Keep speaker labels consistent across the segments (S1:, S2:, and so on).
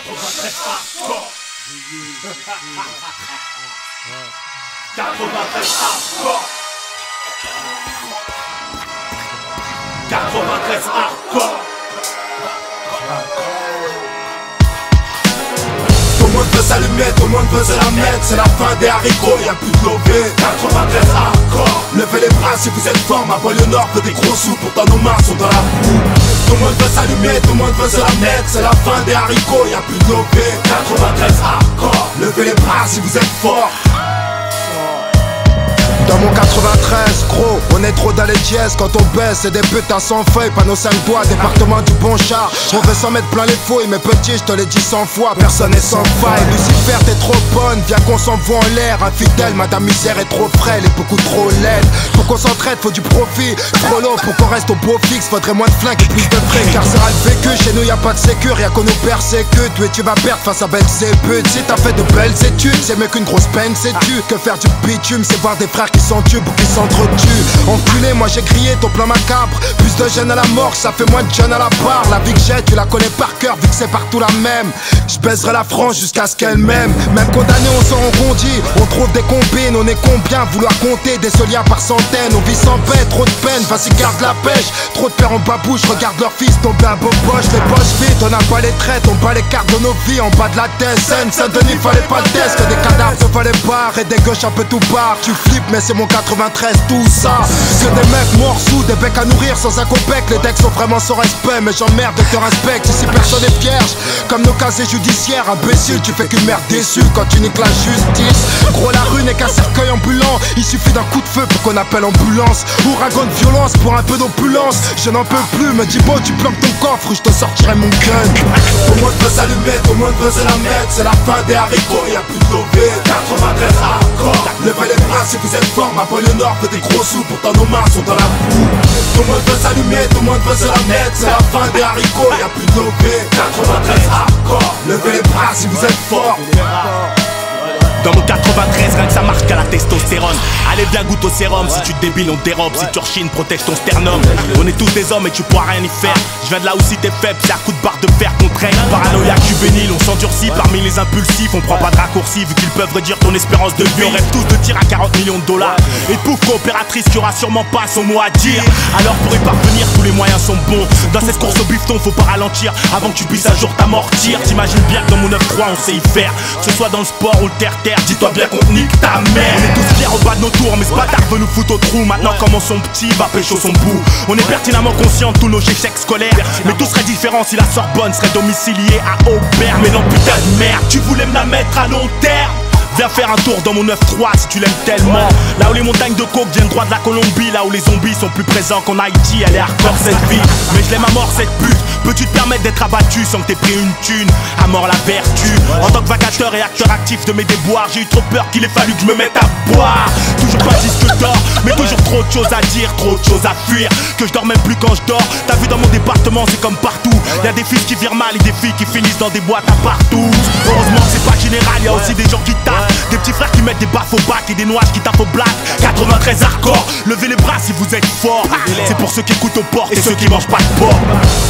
S1: 93 hardcore. 93 hardcore. 93 hardcore.
S2: Tout le monde veut s'allumer, tout le monde veut se la mettre. C'est la fin des haricots, y'a plus de lové.
S1: 93 hardcore.
S2: Levez les bras si vous êtes fort, ma banlieue nord veut des gros sous. Pourtant nos mains sont dans la boue. Tout le monde veut s'allumer, tout le monde veut se la mettre. C'est la fin des haricots, y'a plus de lové.
S1: 93 hardcore.
S2: Levez les bras si vous êtes fort. Dans mon 93, gros, on est trop dans les dièses. Quand on baisse, c'est des putains sans feuilles. Panneau 5 doigts, département du bon char. On veut s'en mettre plein les fouilles, mais petit, je te l'ai dit 100 fois. Personne n'est sans faille. Lucifer, t'es trop bonne, viens qu'on s'envoie en l'air. Infidèle, madame misère est trop frêle et beaucoup trop laide. Pour qu'on s'entraide, faut du profit. Trop long pour qu'on reste au beau fixe. Faudrait moins de flingues et plus de fric. Car c'est le vécu, chez nous y'a pas de sécure. Y'a qu'on nous persécute. Oui, tu vas perdre face à belles ébutes. Si t'as fait de belles études, c'est mieux qu'une grosse peine, sais-tu. Que faire du bitume, c'est voir des frères qui s'entuent ou qui s'entretuent. Enculé, moi j'ai crié ton plan macabre. Plus de jeunes à la mort, ça fait moins de jeunes à la barre. La vie que j'ai, tu la connais par cœur, vu que c'est partout la même. Je baiserai la France jusqu'à ce qu'elle m'aime. Même condamné, on s'en rebondit. On trouve des combines, on est combien vouloir compter des soliens par centaines. On vit sans paix, trop de peine, vas-y garde la pêche. Trop de pères en babouche, regarde leur fils tomber à beau poche. Les poches vides, on n'a pas les traites, on bat les cartes de nos vies en bas de la tête. Saint-Denis, fallait pas le test, que des cadavres se fallait pas. Et des gauches un peu tout barre. Tu flippes, mais c'est mon 93, tout ça. Que des mecs morts sous, des becs à nourrir sans un copec. Les decks sont vraiment sans respect, mais j'emmerde de te respecte. Ici personne n'est vierge, comme nos casiers judiciaires. Imbécile, tu fais qu'une merde déçue quand tu niques la justice. Gros, la rue n'est qu'un cercueil ambulant. Il suffit d'un coup de feu pour qu'on appelle ambulance. Ouragan de violence pour un peu d'opulence. Je n'en peux plus, me dis bon, tu planques ton coffre, je te sortirai mon gun. Tout le monde veut s'allumer, tout le monde veut se la mettre. C'est la fin des haricots, y'a plus de lové.
S1: 93 hardcore.
S2: Levez les bras si vous êtes fort, ma banlieue nord veut des gros sous, pourtant nos mains sont dans la boue. Tout le monde veut s'allumer, tout le monde veut se la mettre. C'est la fin des haricots, y'a plus de lové.
S1: 93 hardcore.
S2: Levez les bras si vous êtes fort.
S3: Dans mon 93, rien que ça marque à la testostérone. Allez viens goûte au sérum, si tu te débiles on te dérobe. Si tu rechines, protège ton sternum. On est tous des hommes et tu pourras rien y faire. Je viens de là où si t'es faible, c'est à coup de barre de fer qu'on traîne. Paranoïaque, juvénile, on s'endurcit parmi les impulsifs. On prend pas de raccourcis vu qu'ils peuvent réduire ton espérance de vie. On rêve tous de tir à 40 millions de dollars. Et pouf, coopératrice qui aura sûrement pas son mot à dire. Alors pour y parvenir, tous les moyens sont bons. Dans cette course au bifton, faut pas ralentir avant que tu puisses un jour t'amortir. T'imagines bien que dans mon 9-3 on sait y faire. Que ce soit dans le sport ou le terre-terre, dis-toi bien qu'on te nique ta mère. On est tous fiers au bas de nos tours, mais ce bâtard veut nous foutre au trou. Maintenant comment son petit va pécho son bout. On est pertinemment conscients de tous nos échecs scolaires, mais tout serait différent si la Sorbonne serait domiciliée à Aubert. Mais non putain de merde, tu voulais me la mettre à long terme. Viens faire un tour dans mon 9-3 si tu l'aimes tellement. Là où les montagnes de coke viennent droit de la Colombie. Là où les zombies sont plus présents qu'en Haïti. Elle est hardcore cette vie, mais je l'aime à mort cette pute. Peux-tu te permettre d'être abattu sans que t'aies pris une thune? À mort la vertu. En tant que vacateur et acteur actif de mes déboires, j'ai eu trop peur qu'il ait fallu que je me mette à boire. Toujours pas disque d'or, mais toujours trop de choses à dire, trop de choses à fuir. Que je dors même plus quand je dors. T'as vu dans mon département c'est comme partout. Y'a des fils qui virent mal et des filles qui finissent dans des boîtes à partout. Heureusement c'est pas général, y'a aussi des gens qui tapent. Des petits frères qui mettent des baffes au bac et des noises qui tapent au black. 93 hardcore, levez les bras si vous êtes forts. C'est pour ceux qui écoutent aux portes et ceux qui mangent pas de porc.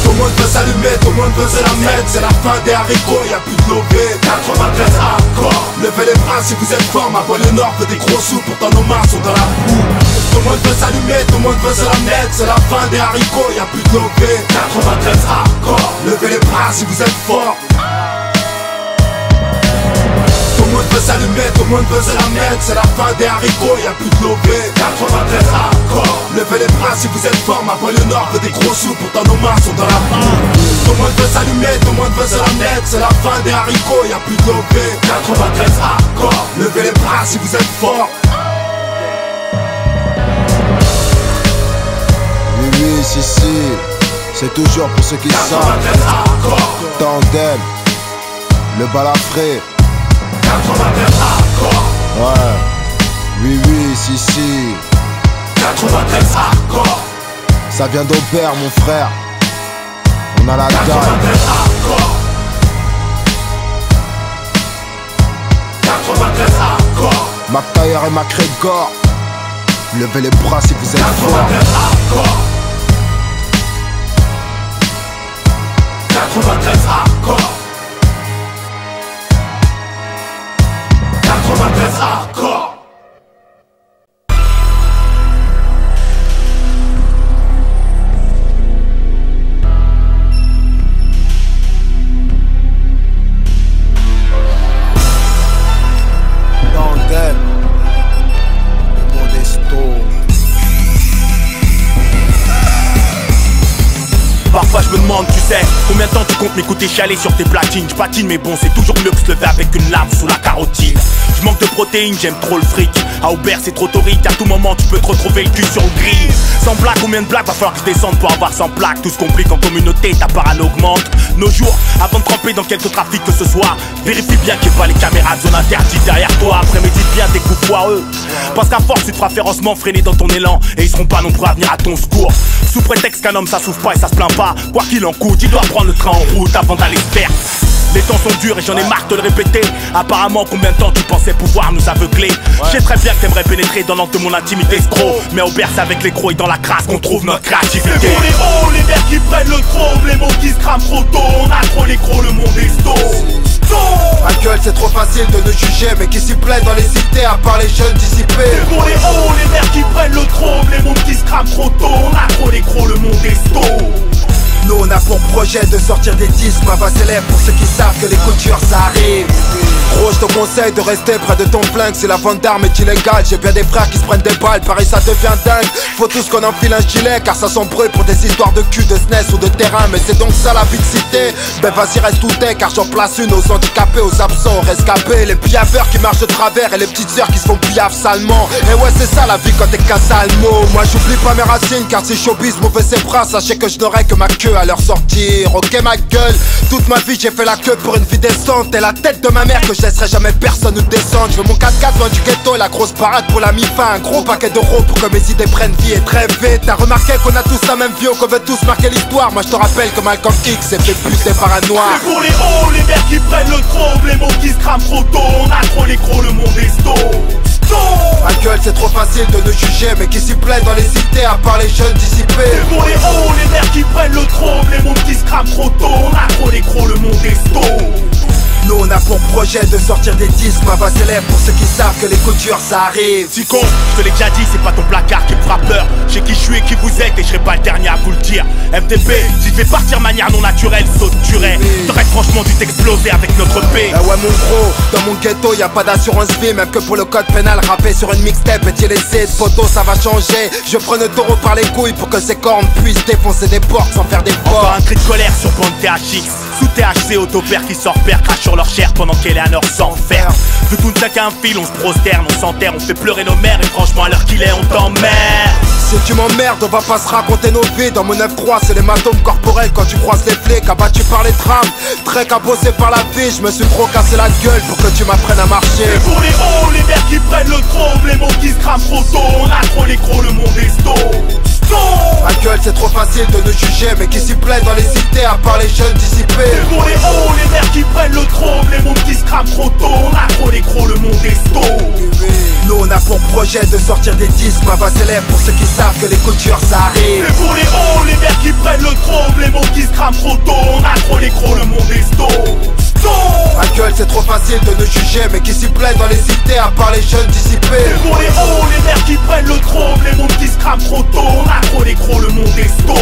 S2: Tout le monde veut s'allumer, tout le monde veut se la mettre. C'est la fin des haricots, y'a plus de lové.
S1: 93 hardcore.
S2: Levez les bras si vous êtes fort, ma banlieue nord veut des gros sous, pourtant nos mains sont dans la boue. Tout le monde veut s'allumer, tout le monde veut se la mettre. C'est la fin des haricots, y'a plus de lové.
S1: 93 hardcore.
S2: Levez les bras si vous êtes fort. Tout le monde veut s'allumer, tout le monde veut se la mettre. C'est la fin des haricots, y'a plus de lové.
S1: 93 hardcore.
S2: Levez les bras si vous êtes fort, ma banlieue nord veut des gros sous, pourtant nos mains sont dans la boue. Tout le monde veut s'allumer, tout le monde veut se la mettre. C'est la fin des haricots, y'a plus de lové.
S1: 93 hardcore.
S2: Levez les bras si vous êtes fort.
S4: Oui, oui, si, si. C'est toujours pour ceux qui savent.
S1: 93 hardcore.
S4: Tandem, le balafré.
S1: 93 hardcore.
S4: Ouais. Oui, oui, si, si.
S1: 93 hardcore.
S4: Ça vient d'Aubert, mon frère. On a la dalle.
S1: 93 hardcore. 93 hardcore.
S4: McTayer et McGregor. Levez les bras si vous êtes forts.
S1: 93 hardcore. 93 hardcore.
S3: sais combien de temps tu comptes m'écouter chialer sur tes platines. Je patine mais bon, c'est toujours mieux que se lever avec une larme sous la carotide. Je manque de protéines, j'aime trop le fric. À Aubert c'est trop torride, à tout moment tu peux te retrouver le cul sur le gris. Sans blague, combien de blagues va falloir que je descende pour avoir 100 plaques. Tout se complique en communauté, ta parano augmente. Nos jours, avant de tremper dans quelque trafic que ce soit, vérifie bien qu'il n'y ait pas les caméras de zone interdite derrière toi. Après médite bien tes coups foireux, parce qu'à force tu te feras férocement freiner dans ton élan. Et ils seront pas non plus à venir à ton secours, sous prétexte qu'un homme ça souffre pas et ça se plaint pas. Quoi qu'il en coûte, il doit prendre le train en route avant d'aller se faire. Les temps sont durs et j'en ai marre de le répéter. Apparemment combien de temps tu pensais pouvoir nous aveugler. Je sais très bien que t'aimerais pénétrer dans l'angle de mon intimité escroc, mais au berce avec les crocs et dans la crasse qu'on trouve notre créativité.
S1: C'est pour les hauts, les verts qui prennent le trône, les mots qui se crament trop tôt. On a trop les crocs, le monde est sto.
S2: Ma gueule c'est trop facile de nous juger, mais qui s'y plaît dans les cités à part les jeunes dissipés.
S1: C'est pour les hauts, les verts qui prennent le trône, les mots qui se crament trop tôt. On a trop les crocs, le monde est sto.
S2: Nous on a pour projet de sortir des disques, ma voix s'élève pour ceux qui savent que les coutures ça arrive. Gros je te conseille de rester près de ton flingue, si la vente d'armes est illégale. J'ai bien des frères qui se prennent des balles, pareil ça devient dingue. Faut tous qu'on enfile un gilet car ça s'embrouille pour des histoires de cul, de SNES ou de terrain. Mais c'est donc ça la vie de cité. Ben vas-y reste où t'es car j'en place une aux handicapés, aux absents, aux rescapés. Les piaveurs qui marchent de travers et les petites sœurs qui se font piaf salement. Et ouais c'est ça la vie quand t'es qu'un sale mot. Moi j'oublie pas mes racines car si showbiz mauvais c'est bras. Sachez que je n'aurai que ma queue à leur sortir. Ok ma gueule, toute ma vie j'ai fait la queue pour une vie décente. Et la tête de ma mère que je laisserai jamais personne nous descendre. Je veux mon 4x4 loin du ghetto et la grosse parade pour la mi-fin. Un gros paquet d'euros pour que mes idées prennent vie et très vite. T'as remarqué qu'on a tous la même vie, qu'on veut tous marquer l'histoire. Moi je te rappelle que Malcolm X s'est fait buter par un noir.
S1: C'est pour les hauts, les verts qui prennent le trône, les mots qui se crament trop tôt. On a trop les crocs, le monde est sto.
S2: Ma gueule c'est trop facile de nous juger, mais qui s'y plaît dans les cités à part les jeunes dissipés.
S1: C'est pour les hauts, les verts qui prennent le trône, les mots qui se crament trop tôt. On a trop les crocs, le monde est sto.
S2: Nous on a pour projet de sortir des disques, ma voix s'élève pour ceux qui savent que les coutures ça arrive.
S3: Si con, je te l'ai déjà dit, c'est pas ton placard qui me fera peur. Je sais qui je suis et qui vous êtes et je serai pas le dernier à vous le dire. FDP, si je vais partir de manière non naturelle, saute tuerais. T'aurais franchement dû t'exploser avec notre paix.
S2: Ah ouais mon gros, dans mon ghetto y a pas d'assurance vie. Même que pour le code pénal, rapper sur une mixtape est-il laissé de photos ça va changer. Je prends le taureau par les couilles pour que ses cornes puissent défoncer des portes sans faire des
S3: Encore
S2: portes.
S3: un cri de colère sur bande THX. Sous THC, autopère qui sort père, crache sur leur chair pendant qu'elle est à leur sang faire. De tout ne qu'un fil, on se prosterne, on s'enterre, on fait pleurer nos mères. Et franchement à l'heure qu'il est, on t'emmerde.
S2: Si tu m'emmerdes, on va pas se raconter nos vies. Dans mon 9-3, c'est l'hématome corporel quand tu croises les flics. Abattu par les trams, très cabossé par la vie. Je me suis trop cassé la gueule pour que tu m'apprennes à marcher.
S1: C'est pour les hauts, les verts qui prennent le trône, les mots qui se crament trop tôt. On a trop les crocs, le monde est sto.
S2: Ma gueule c'est trop facile de nous juger, mais qui s'y plaît dans les cités à part les jeunes dissipés.
S1: C'est pour les hauts, les verts qui prennent le trône, les mots qui se crament trop tôt. On a trop les crocs, le monde est sto.
S2: Nous on a pour projet de sortir des disques, ma voix s'élève pour ceux qui savent que les coutures ça arrive.
S1: C'est pour les hauts, les verts qui prennent le trône, les mots qui se crament trop tôt. On a trop les crocs, le monde est sto.
S2: Ma gueule c'est trop facile de nous juger, mais qui s'y plaît dans les cités à part les jeunes dissipés.
S1: C'est pour les hauts, les verts qui prennent le trône, les mots qui se crament trop tôt. On a trop les crocs, le monde est sto.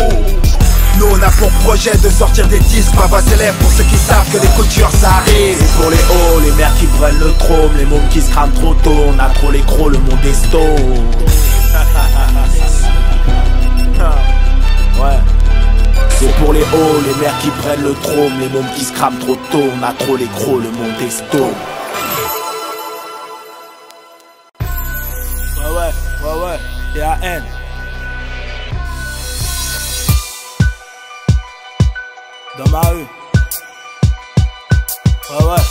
S2: Nous on a pour projet de sortir des disques, ma voix s'élève pour ceux qui savent que les coutures ça arrive.
S3: C'est pour les hauts, les mères qui prennent le trône, les mômes qui se crament trop tôt. On a trop les crocs, le monde est sto. Ouais. C'est pour les hauts, les mères qui prennent le trône, les mômes qui se crament trop tôt. On a trop les crocs, le monde est sto. Ouais, T-A-N. Dans ma rue. Ouais.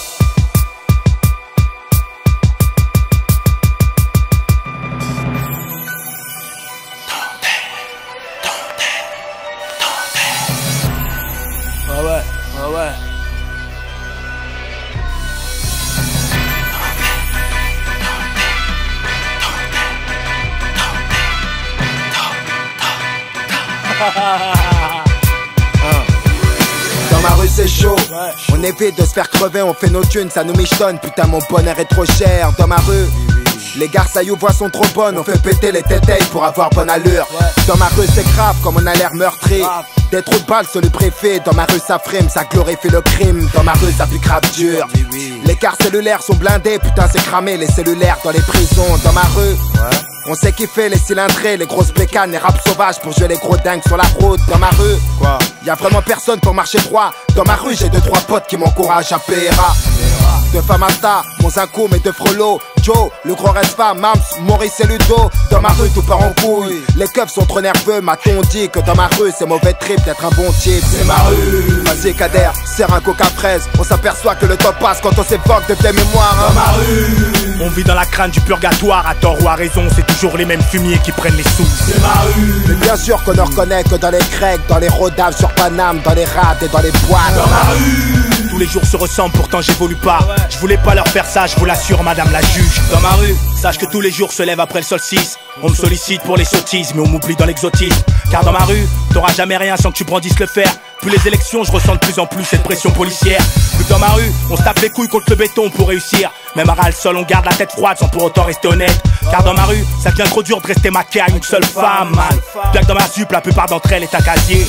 S3: Ouais.
S2: Dans ma rue c'est chaud, on évite de se faire crever, on fait nos thunes, ça nous michonne. Putain mon bonheur est trop cher. Dans ma rue, les garçailloux voix sont trop bonnes, on fait péter les tétailles pour avoir bonne allure. Dans ma rue c'est grave comme on a l'air meurtri. Des trous de balles sur le préfet. Dans ma rue ça frime, ça glorifie le crime. Dans ma rue ça pue grave dur. Les cartes cellulaires sont blindés, putain c'est cramé les cellulaires dans les prisons. Dans ma rue, on sait qui fait les cylindrés, les grosses bécanes, les rap sauvages pour jouer les gros dingues sur la route. Dans ma rue, Y'a vraiment personne pour marcher droit. Dans ma rue j'ai 2-3 potes qui m'encouragent à PRA. De Famasta, mon Zincoum et de Frelot. Joe, le gros Respa, Mams, Maurice et Ludo. Dans ma rue tout part en couille. Les keufs sont trop nerveux, m'a-t-on dit que dans ma rue c'est mauvais trip d'être un bon type. C'est ma rue. Vas-y Kader, serre un coca fraise. On s'aperçoit que le temps passe quand on s'évoque de tes mémoires. Dans ma rue.
S3: On vit dans la crainte du purgatoire, à tort ou à raison, c'est toujours les mêmes fumiers qui prennent les sous.
S1: C'est ma rue.
S2: Mais bien sûr qu'on ne reconnaît que dans les Grecs, dans les rodaves sur Paname, dans les rades et dans les boîtes.
S1: Dans ma rue.
S3: Tous les jours se ressemblent, pourtant j'évolue pas. Je voulais pas leur faire ça, je vous l'assure, madame la juge. Dans ma rue, sache que tous les jours se lèvent après le solstice. On me sollicite pour les sottises, mais on m'oublie dans l'exotisme. Car dans ma rue, t'auras jamais rien sans que tu brandisses le fer. Plus les élections, je ressens de plus en plus cette pression policière. Vu que dans ma rue, on se tape les couilles contre le béton pour réussir. Même à ras le sol, on garde la tête froide sans pour autant rester honnête. Car dans ma rue, ça devient trop dur de rester maqué à une seule femme, man. Bien que dans ma zup, la plupart d'entre elles est un casier.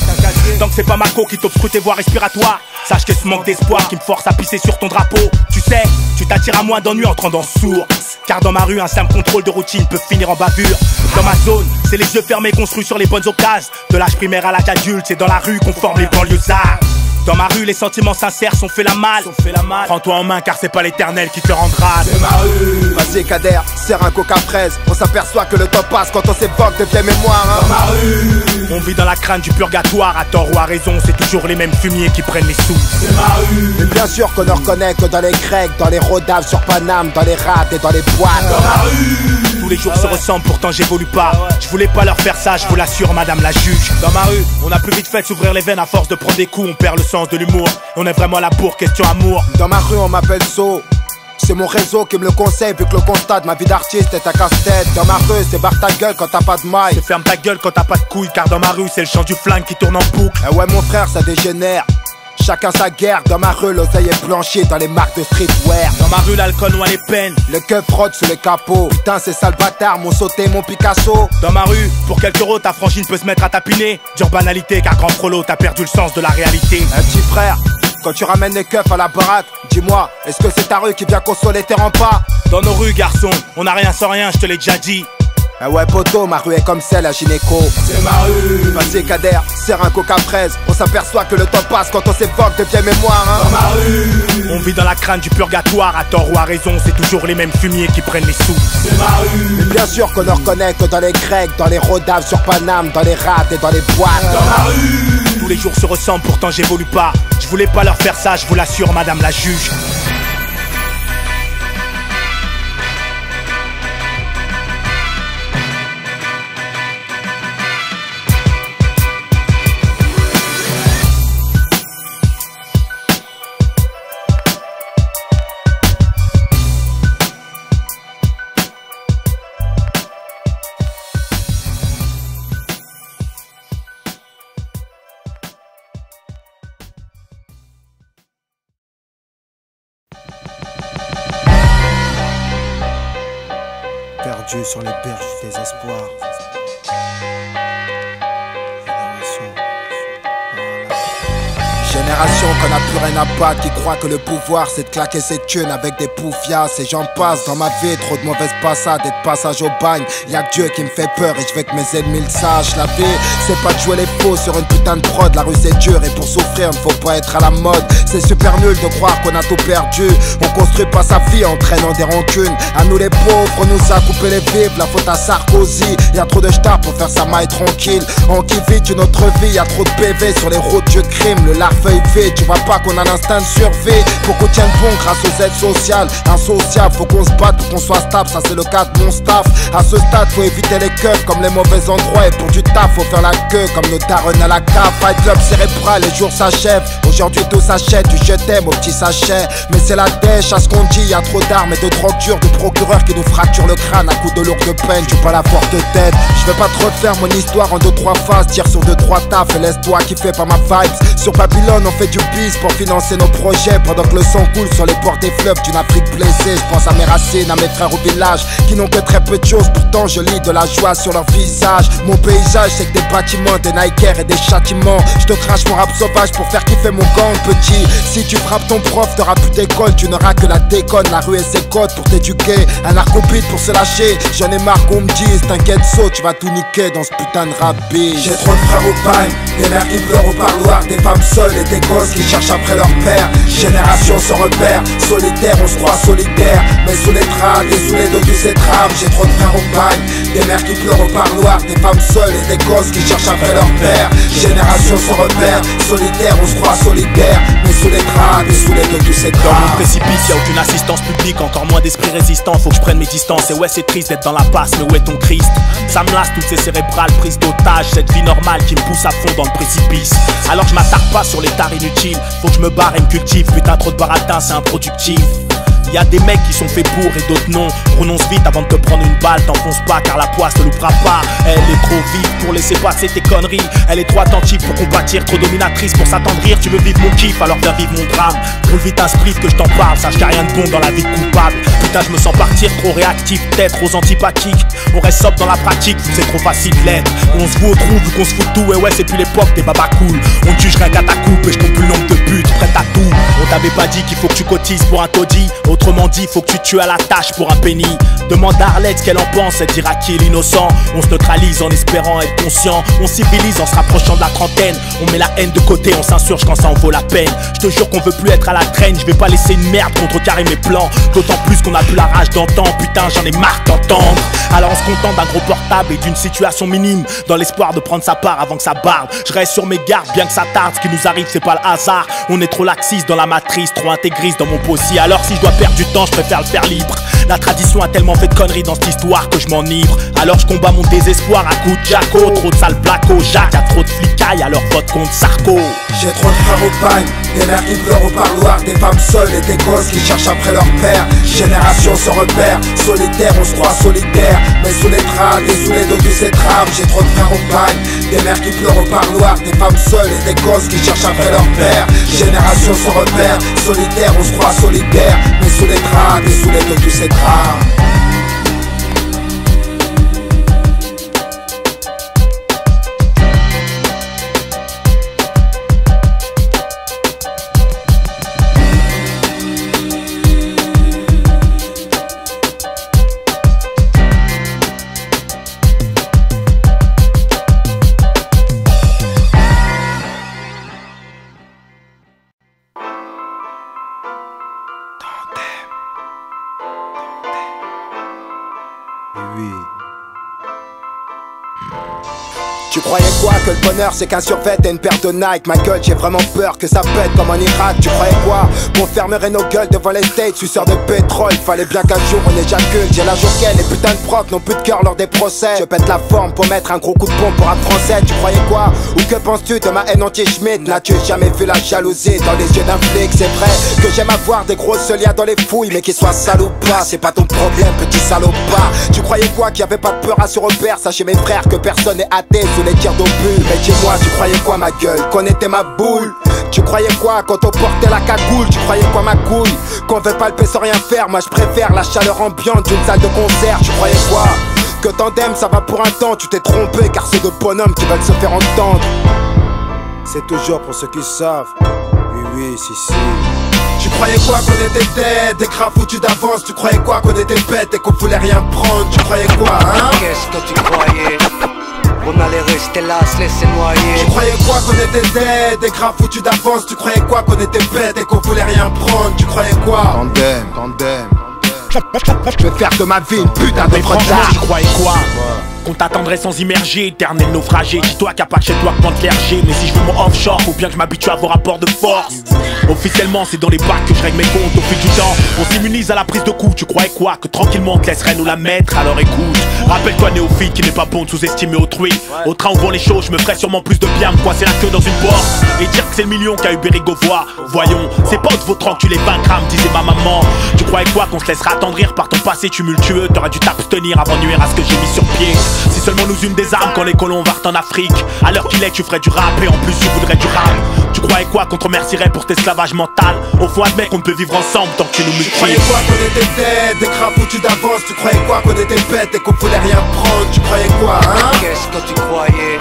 S3: Tant que c'est pas Marco qui t'obstrue tes voies respiratoires, sache que ce manque d'espoir qui me force à pisser sur ton drapeau. Tu sais, tu t'attires à moins d'ennuis en te rendant sourd. Car dans ma rue, un simple contrôle de routine peut finir en bavure. Dans ma zone, c'est les yeux fermés construits sur les bonnes occasions. De l'âge primaire à l'âge adulte, c'est dans la rue qu'on forme les banlieusards. Dans ma rue, les sentiments sincères sont fait la malle. Prends-toi en main car c'est pas l'éternel qui te rendra.
S2: C'est ma rue. Vas-y Kader, serre un coca fraise. On s'aperçoit que le temps passe quand on s'évoque de tes mémoires.
S1: Dans ma rue.
S3: On vit dans la crainte du purgatoire, à tort ou à raison, c'est toujours les mêmes fumiers qui prennent les sous.
S1: C'est ma rue.
S2: Mais bien sûr qu'on ne reconnaît que dans les Grecs, dans les rodaves sur Paname, dans les rades et dans les boîtes.
S1: Dans ma rue.
S3: Tous les jours se ressemblent, pourtant j'évolue pas. Je voulais pas leur faire ça, je vous l'assure, madame la juge. Dans ma rue, on a plus vite fait de s'ouvrir les veines à force de prendre des coups, on perd le sens de l'humour. On est vraiment là pour question amour.
S2: Dans ma rue on m'appelle So. C'est mon réseau qui me le conseille vu que le constat de ma vie d'artiste est un casse-tête. Dans ma rue c'est barre ta gueule quand t'as pas de maille.
S3: C'est ferme ta gueule quand t'as pas de couilles, car dans ma rue c'est le chant du flingue qui tourne en boucle.
S2: Eh ouais mon frère ça dégénère. Chacun sa guerre, dans ma rue l'oseille est blanchi dans les marques de streetwear.
S3: Dans ma rue l'alcool noie les peines.
S2: Le keuf frotte sous le capot. Putain c'est sale bâtard, mon sauté, mon Picasso.
S3: Dans ma rue, pour quelques euros ta frangine peut se mettre à tapiner. Dure banalité car grand frollo t'as perdu le sens de la réalité.
S2: Un petit frère, quand tu ramènes les keufs à la baraque, dis-moi, est-ce que c'est ta rue qui vient consoler tes remparts?
S3: Dans nos rues garçon, on a rien sans rien, je te l'ai déjà dit.
S2: Ah ouais poto, ma rue est comme celle à gynéco.
S1: C'est ma rue.
S2: Vas-y Kader, serre un coca fraise. On s'aperçoit que le temps passe quand on s'évoque de vieilles mémoires.
S1: Dans ma rue.
S3: On vit dans la crainte du purgatoire, à tort ou à raison, c'est toujours les mêmes fumiers qui prennent les sous.
S1: C'est ma rue.
S2: Mais bien sûr qu'on ne reconnaît que dans les Grecs, dans les rodaves sur Paname, dans les rades et dans les boîtes.
S1: Dans ma rue.
S3: Tous les jours se ressemblent, pourtant j'évolue pas. Je voulais pas leur faire ça, je vous l'assure, madame la juge.
S2: Perdu sur les berges du désespoir. Génération qu'on n'a plus rien à battre, qui croit que le pouvoir c'est de claquer ses thunes avec des poufias. Et j'en passe dans ma vie, trop de mauvaises passades et de passage au bagne. Y'a que Dieu qui me fait peur et je veux que mes ennemis le sachent. La vie, c'est pas de jouer les faux sur une putain de prod. La rue c'est dur et pour souffrir, ne faut pas être à la mode. C'est super nul de croire qu'on a tout perdu. On construit pas sa vie en traînant des rancunes. À nous les pauvres, on nous a coupé les vifs. La faute à Sarkozy, y'a trop de stars pour faire sa maille tranquille. On qui vit une autre vie, y'a trop de PV sur les routes du crime. Le larfeuille vide, tu vois pas qu'on a l'instinct de survie. Faut qu'on tienne bon grâce aux aides sociales. Insociable, faut qu'on se batte pour qu'on soit stable. Ça c'est le cas de mon staff. À ce stade, faut éviter les keufs comme les mauvais endroits. Et pour du taf, faut faire la queue comme nos darons à la cave. Fight club cérébral, les jours s'achèvent. Aujourd'hui tout s'achète, du je t'aime au petit sachet. Mais c'est la dèche à ce qu'on dit, y'a trop d'armes et de drogue dure. De procureurs qui nous fracturent le crâne à coups de lourde peine. J'suis pas la forte tête, je vais pas trop refaire mon histoire en 2-3 phases. Tire sur 2-3 taf et laisse-toi kiffer par ma vibes. Sur Babylone on fait du bis pour financer nos projets. Pendant que le sang coule sur les bords des fleuves d'une Afrique blessée. Je pense à mes racines, à mes frères au village qui n'ont que très peu de choses, pourtant je lis de la joie sur leur visage. Mon paysage c'est que des bâtiments, des Nikers et des châtiments. Je te crache mon rap sauvage pour faire kiffer mon gang petit. Si tu frappes ton prof de rap d'école, tu n'auras que la déconne. La rue et ses codes pour t'éduquer, un narcopide pour se lâcher. J'en ai marre qu'on me dise, t'inquiète saut, tu vas tout niquer dans ce putain de rap beat. J'ai trop de frères au pagne, des mères qui pleurent au parloir, des femmes seules et des gosses qui cherchent après leur père. Génération sans repère, solitaire, on se croit solitaire, mais sous les draps, désolé de tous ces drames. J'ai trop de frères au pagne, des mères qui pleurent au parloir, des femmes seules et des gosses qui cherchent après leur père. Génération sans repère, solitaire, on se croit solitaire, mais sous les draps, désolé de tous ces drames.
S3: Dans mon précipice, y'a aucune assistance publique, encore moins d'esprit résistant. Faut que je prenne mes distances, et ouais c'est triste d'être dans la passe, mais où est ton Christ? Ça me lasse toutes ces cérébrales prises d'otage, cette vie normale qui me pousse à fond dans le précipice. Alors je m'attarde pas sur les tares inutiles, faut que je me barre et me cultive. Putain trop de baratin, c'est improductif. Y'a des mecs qui sont faits pour et d'autres non. Prononce vite avant de te prendre une balle, t'enfonce pas car la poisse te loupera pas. Elle est trop vite pour laisser passer tes conneries. Elle est trop attentive pour compatir, trop dominatrice pour s'attendrir. Tu veux vivre mon kiff, alors viens vivre mon drame. Roule vite un split que je t'en parle, sache qu'il y a rien de bon dans la vie de coupable. Putain je me sens partir trop réactif, peut-être aux antipathiques. On reste sobre dans la pratique, c'est trop facile de l'être. On se voit au trou vu qu'on se fout de tout. Et ouais c'est plus l'époque des babas cool. On te juge rien qu'à ta coupe et je compte plus le nombre de putes prêtes à tout. On t'avait pas dit qu'il faut que tu cotises pour un taudis. Autrement dit, faut que tu tues à la tâche pour un penny. Demande à Arlette ce qu'elle en pense, elle dira qui est l'innocent. On se neutralise en espérant être conscient. On civilise en se rapprochant de la trentaine. On met la haine de côté, on s'insurge quand ça en vaut la peine. Je te jure qu'on veut plus être à la traîne. Je vais pas laisser une merde contrecarrer mes plans. D'autant plus qu'on a plus la rage d'antan. Putain j'en ai marre d'entendre. Alors on se contente d'un gros portable et d'une situation minime, dans l'espoir de prendre sa part avant que ça barde. Je reste sur mes gardes bien que ça tarde. Ce qui nous arrive c'est pas le hasard. On est trop laxiste dans la matrice, trop intégriste dans mon possi. Alors si je dois perdre du temps, je préfère le faire libre. La tradition a tellement fait de conneries dans cette histoire que je m'enivre. Alors je combats mon désespoir à coups de Jaco. Trop de sales blacko, Jacques, y'a trop de flicailles, alors vote contre Sarko.
S2: J'ai trop de frères au pagne, des mères qui pleurent au parloir, des femmes seules et des gosses qui cherchent après leur père. Génération sans repère, solitaire, on se croit solitaire, mais sous les draps, désolé de tous ces drames. J'ai trop de frères au pagne, des mères qui pleurent au parloir, des femmes seules et des gosses qui cherchent après leur père. Génération sans repère, solitaire, on se croit solitaire, mais sous les draps, désolé de tous ces drames. Tu croyais quoi, que le bonheur c'est qu'un survêt et une paire de Nike? Ma gueule, j'ai vraiment peur que ça pète comme en Irak. Tu croyais quoi, qu'on fermerait nos gueules devant les States, suceurs de pétrole? Fallait bien qu'un jour on éjacule. J'ai la joquelle, les putains de procs n'ont plus de cœur lors des procès. Je pète la forme pour mettre un gros coup de pompe pour un français. Tu croyais quoi, ou que penses-tu de ma haine anti-Schmitt? N'as-tu jamais vu la jalousie dans les yeux d'un flic? C'est vrai que j'aime avoir des grosses liens dans les fouilles, mais qu'ils soient sales ou pas, c'est pas ton problème, petit salopard. Tu croyais quoi, qu'il y avait pas de peur à ce repère? Sachez mes frères que personne n'est athée sous les tirs d'obus. Mais dis-moi, tu croyais quoi ma gueule, qu'on était ma boule? Tu croyais quoi quand on portait la cagoule? Tu croyais quoi ma couille, qu'on veut palper sans rien faire? Moi je préfère la chaleur ambiante d'une salle de concert. Tu croyais quoi, que tandem ça va pour un temps? Tu t'es trompé car c'est de bonhommes qui veulent se faire entendre. C'est toujours pour ceux qui savent. Oui, si. Tu croyais quoi, qu'on était dead, des cras foutus d'avance? Tu croyais quoi, qu'on était bêtes et qu'on voulait rien prendre? Tu croyais quoi, hein?
S5: Qu'est-ce que tu croyais? On allait rester là, se laisser noyer.
S2: Tu croyais quoi, qu'on était dead, des cras foutus d'avance? Tu croyais quoi, qu'on était bêtes et qu'on voulait rien prendre? Tu croyais quoi? Tandem. Je vais faire de ma vie une putain de
S3: franchement, tu croyais quoi? Qu'on t'attendrait sans immerger, éternel naufragé. Dis-toi qu'il n'y a pas que chez toi que plante l'erger. Mais si je veux mon offshore, faut bien que je m'habitue à vos rapports de force. Officiellement c'est dans les bacs que je règle mes comptes au fil du temps. On s'immunise à la prise de coup. Tu croyais quoi, que tranquillement on te laisserait nous la mettre? Alors écoute, rappelle-toi néophyte qu'il n'est pas bon de sous-estimer autrui. Au train où vont les choses, je me ferais sûrement plus de bien me coincer la queue dans une porte et dire que c'est le million qu'a eu Bérégovois. Voyons, c'est pas de vos tranquilles les 20 grammes, disait ma maman. Tu croyais quoi, qu'on se laisserait attendrir par ton passé tumultueux? T'aurais dû t'abstenir avant de nuire à ce que j'ai mis sur pied. Si seulement nous une des armes quand les colons partent en Afrique. À l'heure qu'il est tu ferais du rap et en plus tu voudrais du rap. Tu croyais quoi qu'on te remercierait pour cet esclavage mental? Au fond admets qu'on ne peut vivre ensemble tant que tu nous mutiles.
S2: Tu croyais quoi qu'on était dead, des crapes foutus d'avance? Tu croyais quoi qu'on était bêtes et qu'on voulait rien prendre? Tu croyais quoi hein?
S5: Qu'est-ce que tu croyais?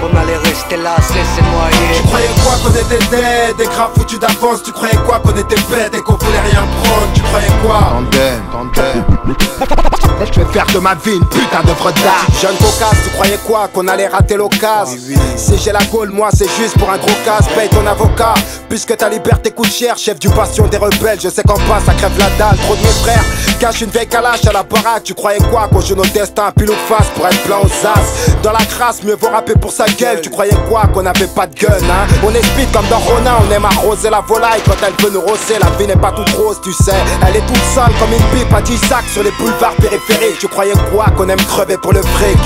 S5: Qu'on allait rester là, se laisser noyer.
S2: Tu croyais quoi qu'on était dead, des crapes foutus d'avance? Tu croyais quoi qu'on était bêtes et qu'on voulait rien prendre? Tu croyais quoi? Tandem. Je vais faire de ma vie une putain d'œuvre d'art. Jeune cocasse, tu croyais quoi? Qu'on allait rater l'occasion? Si j'ai la gaule, moi c'est juste pour un gros casse. Paye ton avocat, puisque ta liberté coûte cher. Chef du bastion des rebelles, je sais qu'en bas ça crève la dalle. Trop de mes frères cachent une vieille calache à la baraque. Tu croyais quoi? Qu'on joue nos destins à pile ou face pour être plein aux as. Dans la crasse, mieux vaut rapper pour sa gueule. Tu croyais quoi? Qu'on avait pas de gun hein? On est speed comme dans Ronin, on aime arroser la volaille. Quand elle veut nous rosser, la vie n'est pas toute rose tu sais. Elle est toute sale comme une pipe à 10 sacs sur les boulevards périphériques. Tu croyais quoi? Qu'on aime crever pour le fric?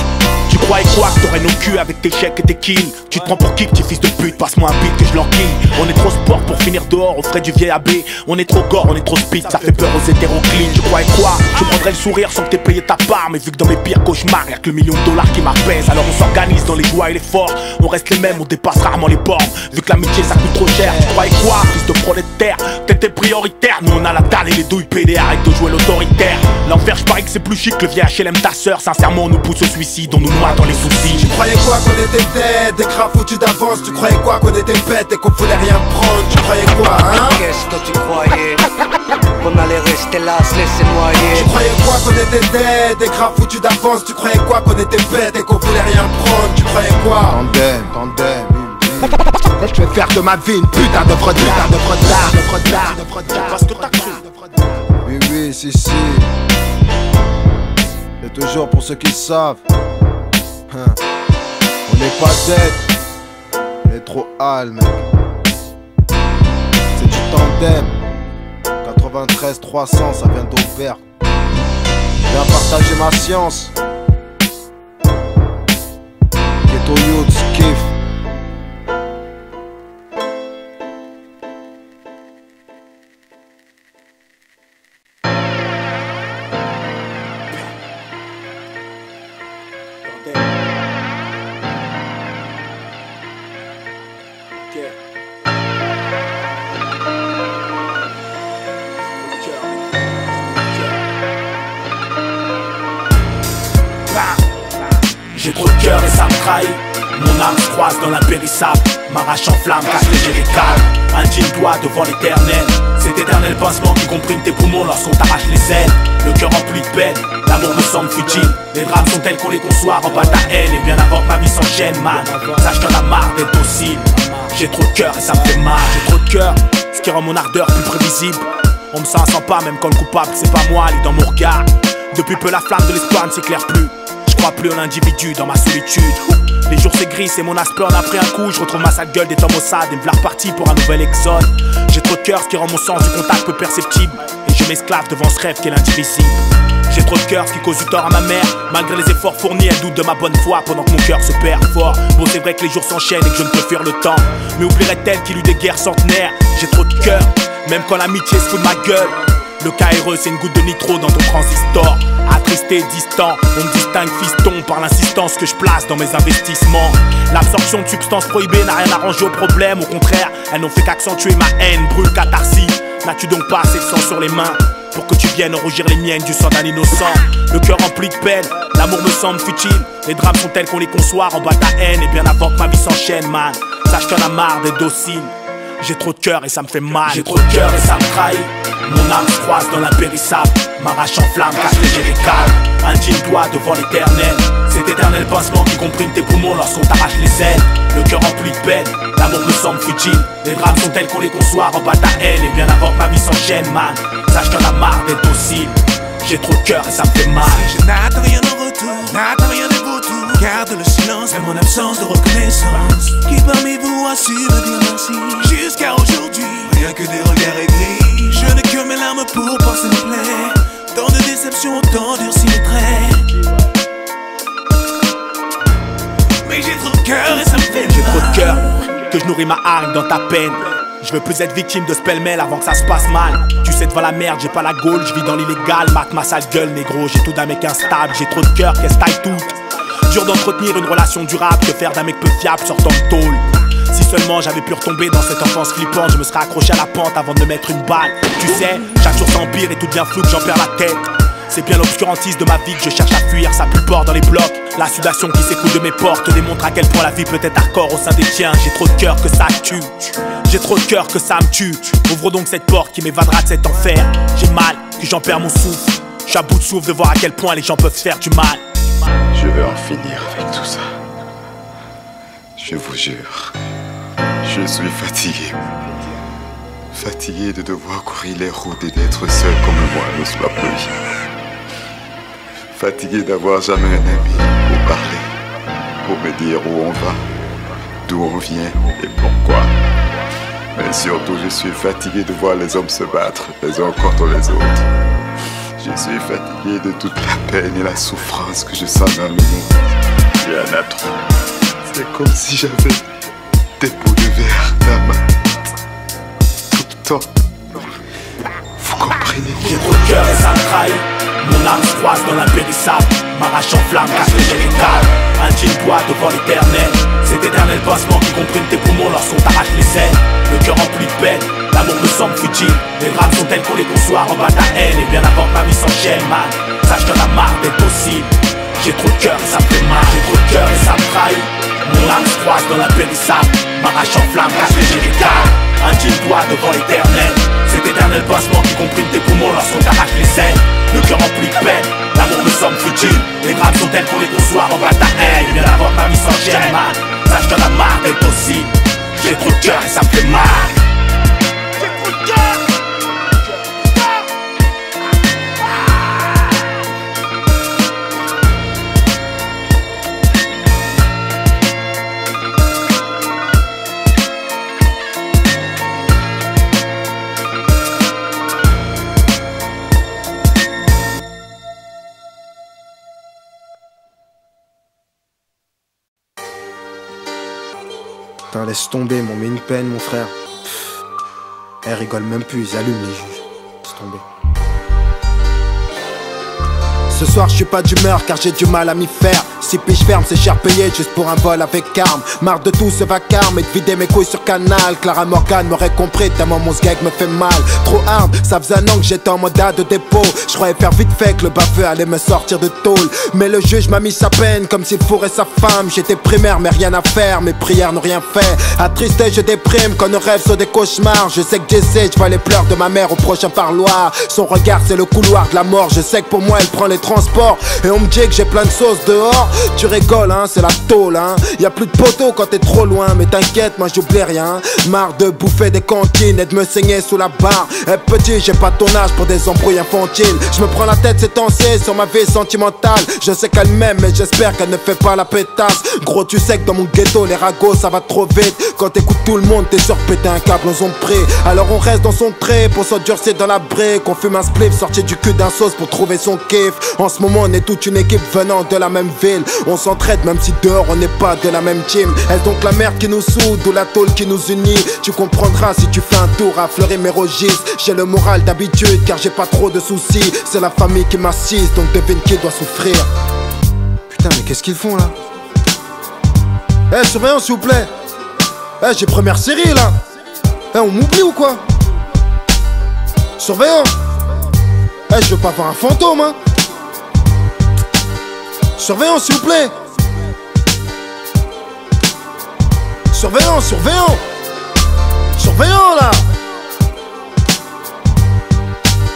S3: Tu croyais quoi? Que t'aurais nos culs avec tes chèques et tes kills? Tu te prends pour qui, petit fils de pute? Passe-moi un beat que je l'enquille. On est trop sport pour finir dehors au frais du vieil abbé. On est trop gore, on est trop speed, ça fait peur aux hétéroclites. Tu croyais quoi? Je prendrais le sourire sans que t'aies payé ta part. Mais vu que dans mes pires cauchemars y'a que le $1 000 000 qui m'apaise. Alors on s'organise dans les joies et les forts. On reste les mêmes, on dépasse rarement les bornes. Vu que l'amitié ça coûte trop cher. Tu croyais quoi? Fils de prolétaire, t'étais prioritaire. Nous on a la dalle et les douilles PD, arrête de jouer l'autoritaire. L'enfer, je parie que c'est plus chic que le vieil HLM ta sœur. Sincèrement on nous pousse au suicide, on nous noie dans les soucis.
S2: Tu croyais quoi? Qu'on était dead, des crapes foutus d'avance. Tu croyais quoi? Qu'on était bêtes et qu'on voulait rien prendre. Tu croyais quoi hein?
S5: Qu'est-ce que tu croyais? Qu'on allait rester là, se laisser noyer.
S2: Tu croyais quoi? Qu'on était dead, des crapes foutus d'avance. Tu croyais quoi? Qu'on était bêtes et qu'on voulait rien prendre. Tu croyais quoi? Tandem. Je vais faire de ma vie une putain d'œuvre d'art.
S3: Parce que t'as cru.
S4: Oui, si. C'est toujours pour ceux qui savent. On n'est pas dead. On est trop hal, mec. C'est du tandem. 93 300, ça vient d'Auvergne. Viens partager ma science. Ghetto Youth, kiff.
S3: J'ai trop de cœur et ça me trahit. Mon âme se croise dans l'impérissable, m'arrache en flamme, casse les jerrycans. Un jean doigt devant l'éternel. Cet éternel pincement qui comprime tes poumons lorsqu'on t'arrache les ailes. Le cœur rempli de peine, l'amour me semble futile. Les drames sont tels qu'on les conçoit en bas de la haine. Et bien avant que ma vie s'enchaîne, man, sache qu'il y en a marre d'être docile. J'ai trop de cœur et ça me fait mal. J'ai trop de cœur, ce qui rend mon ardeur plus prévisible. On me sent pas même quand le coupable c'est pas moi, lit dans mon regard. Depuis peu la flamme de l'espoir ne s'éclaire plus. Je crois plus en l'individu dans ma solitude. Les jours c'est gris, c'est mon aspect en a pris un coup. Je retrouve ma sale gueule des temps maussades et me v'là reparti pour un nouvel exode. J'ai trop de cœur, ce qui rend mon sens du contact peu perceptible. Et je m'esclave devant ce rêve qui est l'indivisible. J'ai trop de cœur, ce qui cause du tort à ma mère. Malgré les efforts fournis, elle doute de ma bonne foi pendant que mon cœur se perd fort. Bon c'est vrai que les jours s'enchaînent et que je ne peux fuir le temps. Mais oublierait-elle qu'il eut des guerres centenaires? J'ai trop de cœur, même quand l'amitié se fout de ma gueule. Le KRE c'est une goutte de nitro dans ton transistor. Attristé, distant, on me distingue fiston par l'insistance que je place dans mes investissements. L'absorption de substances prohibées n'a rien arrangé au problème. Au contraire, elles n'ont fait qu'accentuer ma haine. Brûle catharsis, n'as-tu donc pas assez de sang sur les mains pour que tu viennes rougir les miennes du sang d'un innocent? Le cœur rempli de peine, l'amour me semble futile. Les drames sont tels qu'on les conçoit en bas de la haine. Et bien avant que ma vie s'enchaîne, man, sache qu'il y en a marre d'être docile. J'ai trop de cœur et ça me fait mal. J'ai trop de cœur et ça me trahit. Mon âme se croise dans l'impérissable, m'arrache en flamme, casse les jerrycans. Un jean doigt devant l'éternel. Cet éternel pincement qui comprime tes poumons lorsqu'on t'arrache les ailes. Le cœur rempli de peine, l'amour me semble futile. Les drames sont tels qu'on les conçoit en bas de la haine. Et bien avant que ma vie s'enchaîne, man, sache qu'il y en a marre d'être docile. J'ai trop de cœur et ça me fait mal.
S6: Je n'attends rien en retour, n'attends rien de vautour. Garde le silence, même mon absence de reconnaissance. Qui parmi vous a su me dire merci? Jusqu'à aujourd'hui, rien que des regards aigris. Je n'ai que mes larmes pour penser mes plaies. Tant de déceptions, tant durci mes traits. Mais j'ai trop de cœur et ça me fait mal.
S3: J'ai trop de cœur, que je nourris ma hargne dans ta peine. Je veux plus être victime de ce pêle-mêle avant que ça se passe mal. Tu sais devant la merde, j'ai pas la gaule, je vis dans l'illégal. Mate ma sale gueule négro, j'ai tout d'un mec instable. J'ai trop de cœur, qu'est-ce taille tout. Dur d'entretenir une relation durable, que faire d'un mec peu fiable sortant de tôle. Si seulement j'avais pu retomber dans cette enfance flippante, je me serais accroché à la pente avant de me mettre une balle. Tu sais, chaque jour s'empire et tout devient flou que j'en perds la tête. C'est bien l'obscurantisme de ma vie que je cherche à fuir, ça pue le bord dans les blocs. La sudation qui s'écoule de mes portes démontre à quel point la vie peut être hardcore au sein des tiens. J'ai trop de cœur que ça tue, j'ai trop de cœur que ça me tue. Ouvre donc cette porte qui m'évadera de cet enfer. J'ai mal, que j'en perds mon souffle. Je suis à bout de souffle de voir à quel point les gens peuvent se faire du mal.
S7: Je veux en finir avec tout ça. Je vous jure, je suis fatigué. Fatigué de devoir courir les routes et d'être seul comme moi sous la pluie. Fatigué d'avoir jamais un ami pour parler, pour me dire où on va, d'où on vient et pourquoi. Mais surtout, je suis fatigué de voir les hommes se battre les uns contre les autres. Je suis fatigué de toute la peine et la souffrance que je sens dans le monde. Il y en a trop. C'est comme si j'avais des bouts de verre dans ma tête. Tout le temps. Vous comprenez?
S3: J'ai trop de cœur et ça me trahit. Mon âme se croise dans l'impérissable. M'arrache en flamme, casse le génital. Un jean bois devant l'éternel. Cet éternel passement qui comprime tes poumons lorsqu'on t'arrache les ailes. Le cœur rempli de peine, l'amour me semble futile. Les drames sont tels qu'on les conçoit en bas de la haine. Et bien avant que ma vie s'enchaîne, man, sache que la marre d'être possible. J'ai trop de cœur et ça me fait mal. J'ai trop de cœur et ça me trahit. Mon âme se croise dans l'impérissable. M'arrache en flamme, casse le génital. Un jean bois devant l'éternel. Cet éternel passement qui comprime tes poumons lorsqu'on t'arrache les ailes. Le cœur rempli de peine, l'amour me semble futile. Les drames sont tels qu'on les conçoit en bas de ta haine. Bien avant que ma vie s'enchaîne, man, sache que la marre est possible. J'ai trop de cœur et ça me fait mal. J'ai trop de cœur.
S4: Putain, laisse tomber, m'ont mis une peine, mon frère. Elle rigole même plus, ils allument les juges. Laisse tomber. Ce soir je suis pas d'humeur car j'ai du mal à m'y faire. Si piges ferme c'est cher payé juste pour un vol avec arme. Marre de tout ce vacarme et de vider mes couilles sur Canal. Clara Morgan m'aurait compris tellement mon sgeg me fait mal. Trop hard, ça faisait un an que j'étais en mode de dépôt. Je croyais faire vite fait que le baveux allait me sortir de tôle. Mais le juge m'a mis sa peine comme s'il fourrait sa femme. J'étais primaire mais rien à faire, mes prières n'ont rien fait. Attristé je déprime quand nos rêves sont des cauchemars. Je sais que j'essaie, je vois les pleurs de ma mère au prochain parloir. Son regard c'est le couloir de la mort. Je sais que pour moi elle prend les transports. Et on me dit que j'ai plein de sauce dehors. Tu rigoles hein, c'est la tôle hein. Y'a plus de poteaux quand t'es trop loin. Mais t'inquiète moi j'oublie rien. Marre de bouffer des cantines et de me saigner sous la barre. Eh petit j'ai pas ton âge pour des embrouilles infantiles. Je me prends la tête ces temps-ci sur ma vie sentimentale. Je sais qu'elle m'aime mais j'espère qu'elle ne fait pas la pétasse. Gros tu sais que dans mon ghetto les ragots ça va trop vite. Quand t'écoutes tout le monde t'es sûr que péter un câble aux ont pris. Alors on reste dans son trait pour s'endurcir dans la brique. On fume un spliff sorti du cul d'un sauce pour trouver son kiff. En ce moment on est toute une équipe venant de la même ville. On s'entraide même si dehors on n'est pas de la même team. Est-ce donc la merde qui nous soude ou la tôle qui nous unit? Tu comprendras si tu fais un tour à Fleury Mérogis. J'ai le moral d'habitude car j'ai pas trop de soucis. C'est la famille qui m'assiste donc devine qui doit souffrir. Putain mais qu'est-ce qu'ils font là? Eh surveillant s'il vous plaît. Eh j'ai première série là. Eh on m'oublie ou quoi? Surveillant. Eh je veux pas voir un fantôme hein. Surveillant s'il vous plaît. Surveillant, surveillant. Surveillant là.